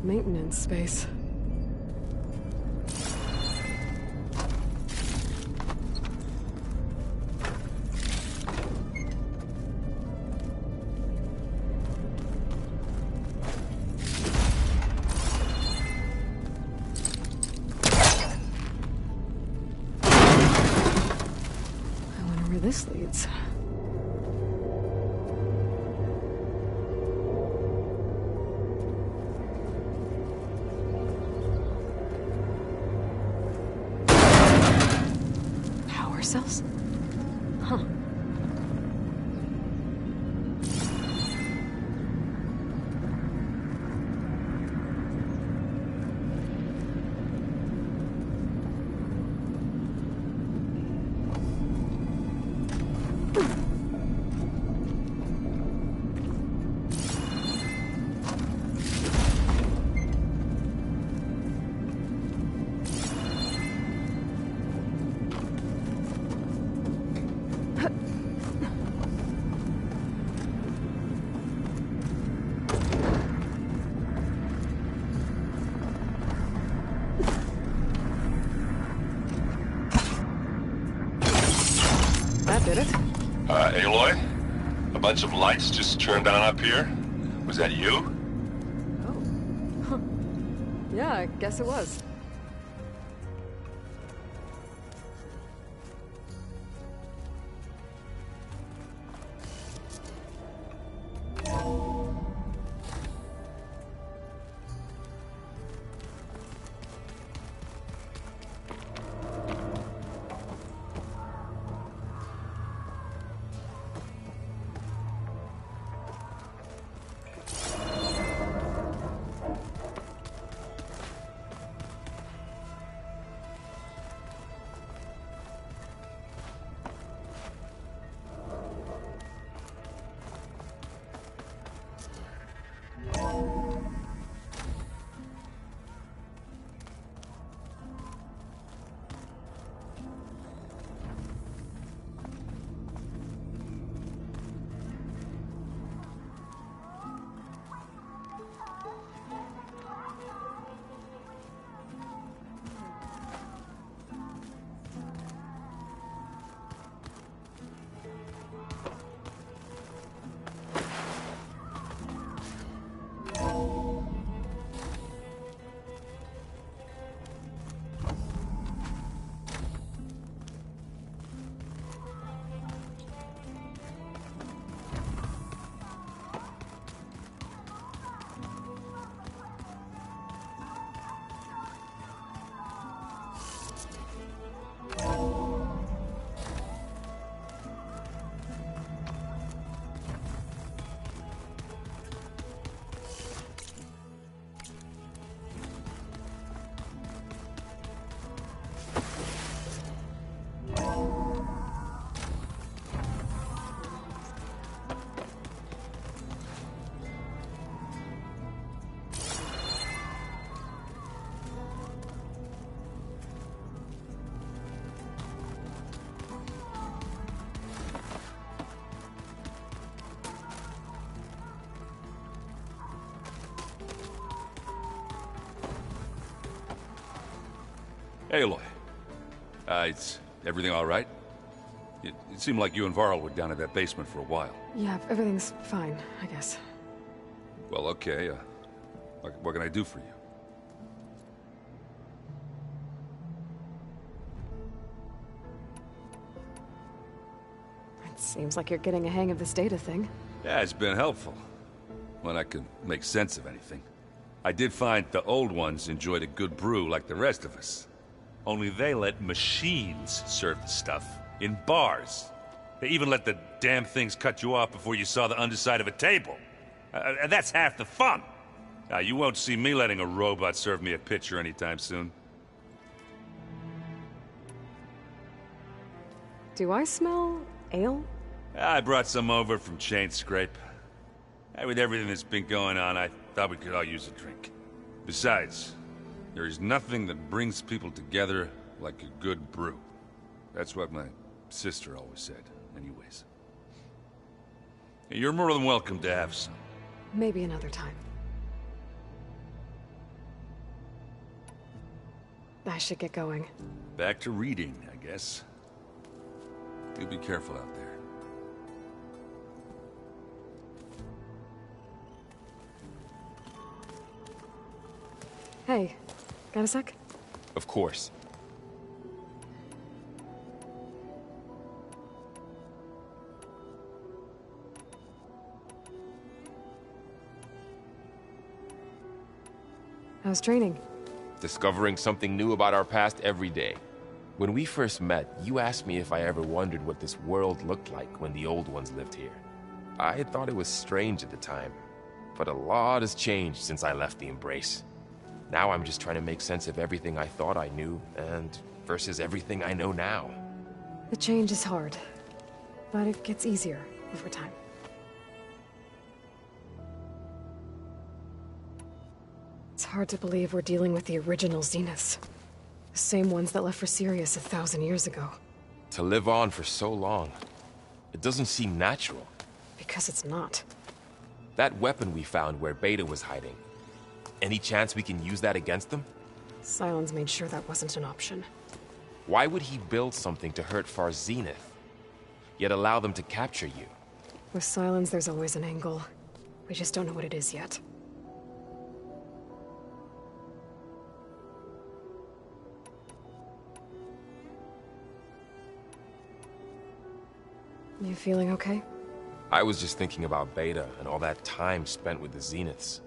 maintenance space. I wonder where this leads. Cells? Huh. Did it? Aloy? A bunch of lights just turned on up here? Was that you? Oh. Huh. Yeah, I guess it was. Aloy. Is everything all right? It seemed like you and Varl were down at that basement for a while. Yeah, everything's fine, I guess. Well, okay. What can I do for you? It seems like you're getting a hang of this data thing. Yeah, it's been helpful. When I could make sense of anything. I did find the old ones enjoyed a good brew like the rest of us. Only they let machines serve the stuff in bars. They even let the damn things cut you off before you saw the underside of a table. And that's half the fun. Now, you won't see me letting a robot serve me a pitcher anytime soon. Do I smell ale? I brought some over from Chain Scrape. With everything that's been going on, I thought we could all use a drink. Besides, there is nothing that brings people together like a good brew. That's what my sister always said, anyways. You're more than welcome to have some. Maybe another time. I should get going. Back to reading, I guess. Do be careful out there. Hey, got a sec? Of course. How's training? Discovering something new about our past every day. When we first met, you asked me if I ever wondered what this world looked like when the old ones lived here. I thought it was strange at the time, but a lot has changed since I left the Embrace. Now I'm just trying to make sense of everything I thought I knew, and versus everything I know now. The change is hard, but it gets easier over time. It's hard to believe we're dealing with the original Zeniths. The same ones that left for Sirius 1,000 years ago. To live on for so long, it doesn't seem natural. Because it's not. That weapon we found where Beta was hiding, any chance we can use that against them? Sylens made sure that wasn't an option. Why would he build something to hurt Far Zenith, yet allow them to capture you? With Sylens, there's always an angle. We just don't know what it is yet. You feeling okay? I was just thinking about Beta and all that time spent with the Zeniths.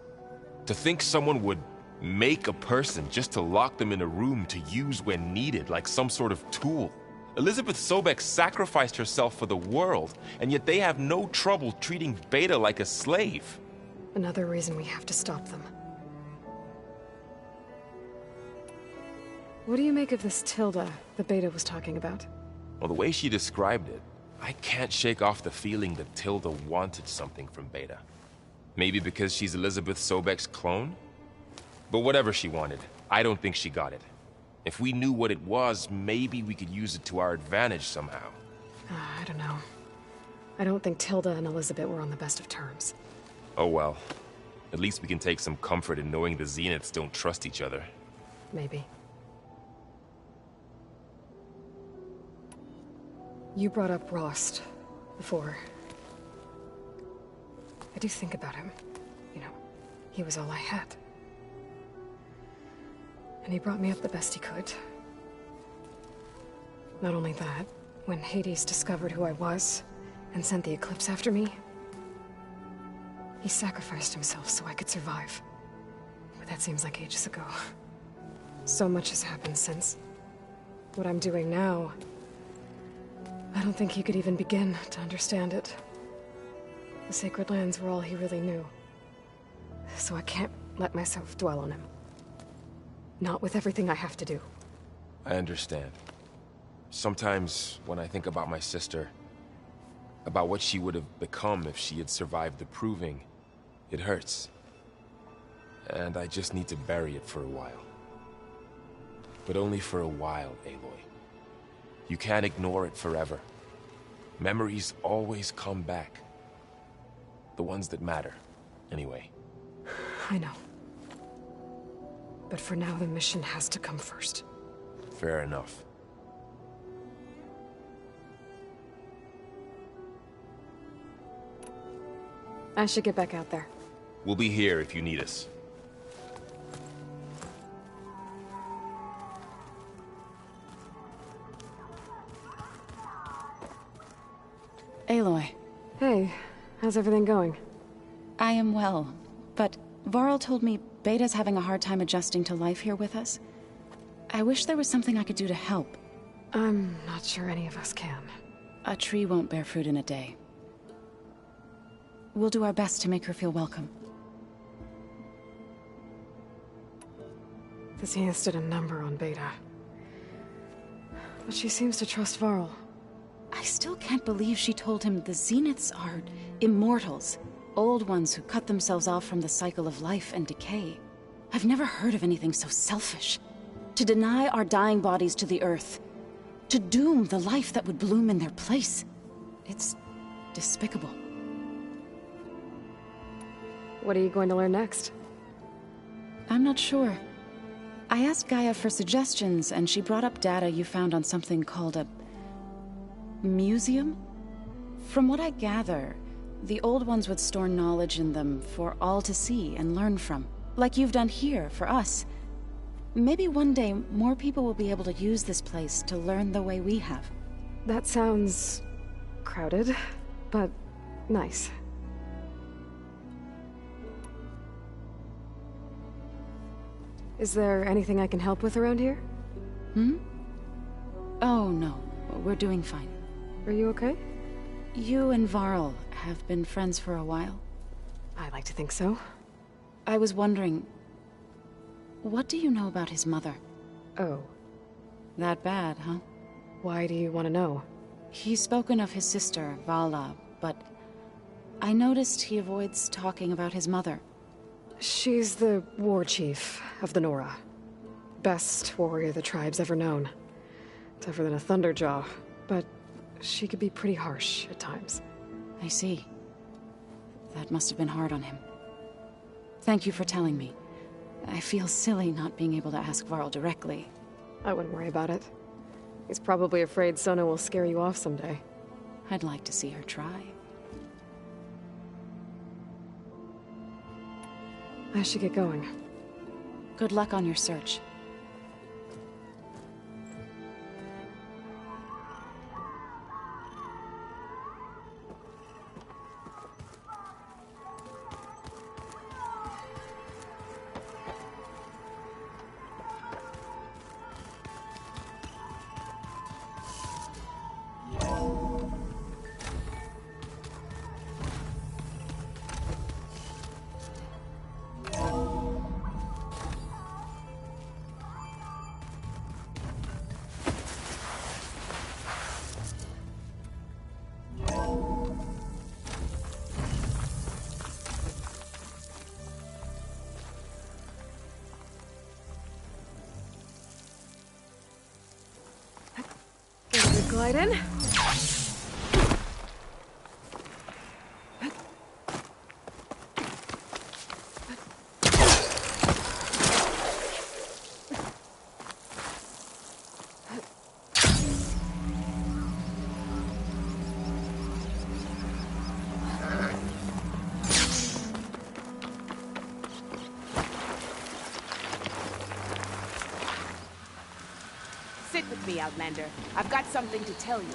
To think someone would make a person just to lock them in a room to use when needed, like some sort of tool. Elizabeth Sobek sacrificed herself for the world, and yet they have no trouble treating Beta like a slave. Another reason we have to stop them. What do you make of this Tilda the Beta was talking about? Well, the way she described it, I can't shake off the feeling that Tilda wanted something from Beta. Maybe because she's Elizabeth Sobek's clone? But whatever she wanted, I don't think she got it. If we knew what it was, maybe we could use it to our advantage somehow. I don't know. I don't think Tilda and Elizabeth were on the best of terms. Oh well. At least we can take some comfort in knowing the Zeniths don't trust each other. Maybe. You brought up Rost before. I do think about him. You know, he was all I had. And he brought me up the best he could. Not only that, when Hades discovered who I was and sent the Eclipse after me, he sacrificed himself so I could survive. But that seems like ages ago. So much has happened since. What I'm doing now, I don't think he could even begin to understand it. The Sacred Lands were all he really knew. So I can't let myself dwell on him. Not with everything I have to do. I understand. Sometimes, when I think about my sister, about what she would have become if she had survived the Proving, it hurts. And I just need to bury it for a while. But only for a while, Aloy. You can't ignore it forever. Memories always come back. The ones that matter, anyway. I know. But for now, the mission has to come first. Fair enough. I should get back out there. We'll be here if you need us. Aloy. Hey, how's everything going? I am well, but Varl told me Beta's having a hard time adjusting to life here with us. I wish there was something I could do to help. I'm not sure any of us can. A tree won't bear fruit in a day. We'll do our best to make her feel welcome. The Zeniths did a number on Beta. But she seems to trust Varl. I still can't believe she told him the Zeniths are immortals. Old ones who cut themselves off from the cycle of life and decay. I've never heard of anything so selfish. To deny our dying bodies to the Earth. To doom the life that would bloom in their place. It's despicable. What are you going to learn next? I'm not sure. I asked Gaia for suggestions, and she brought up data you found on something called a museum? From what I gather, the old ones would store knowledge in them for all to see and learn from. Like you've done here, for us. Maybe one day, more people will be able to use this place to learn the way we have. That sounds... crowded, but nice. Is there anything I can help with around here? Hmm? Oh, no. We're doing fine. Are you okay? You and Varl have been friends for a while. I like to think so. I was wondering... what do you know about his mother? Oh. That bad, huh? Why do you want to know? He's spoken of his sister, Vala, but... I noticed he avoids talking about his mother. She's the war chief of the Nora. Best warrior the tribe's ever known. Tougher than a Thunderjaw, but she could be pretty harsh at times. I see. That must have been hard on him. Thank you for telling me. I feel silly not being able to ask Varl directly. I wouldn't worry about it. He's probably afraid Sona will scare you off someday. I'd like to see her try. I should get going. Good luck on your search. Glide in. Sit with me, Outlander. I've got something to tell you.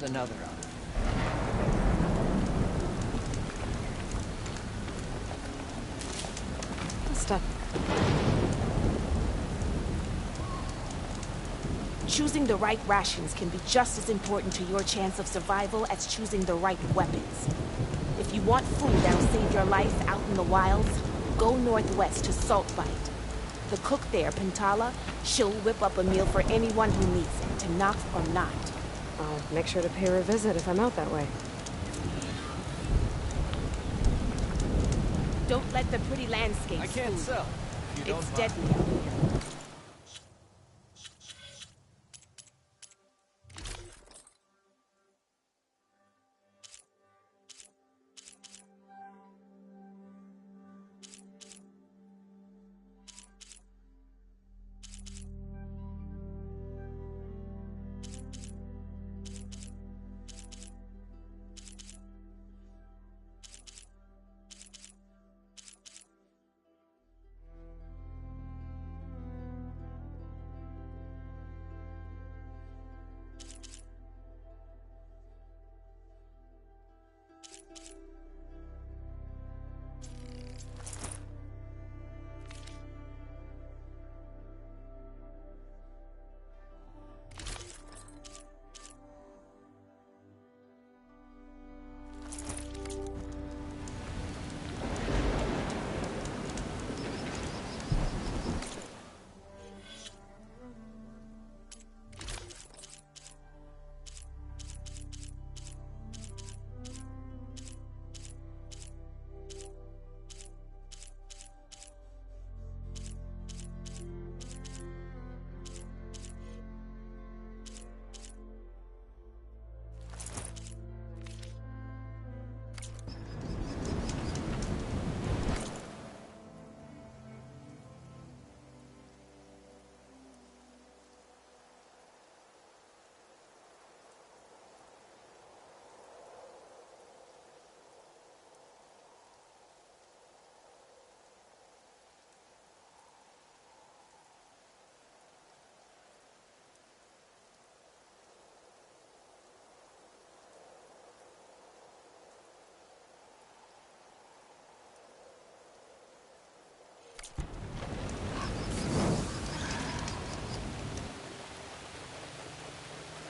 with another eye. Stuff. Choosing the right rations can be just as important to your chance of survival as choosing the right weapons. If you want food that'll save your life out in the wilds, go northwest to Saltbite. The cook there, Pintala, she'll whip up a meal for anyone who needs it, to knock or not. I'll make sure to pay her a visit if I'm out that way. Don't let the pretty landscape I can't fool you. sell. You don't It's buy. deadly out here.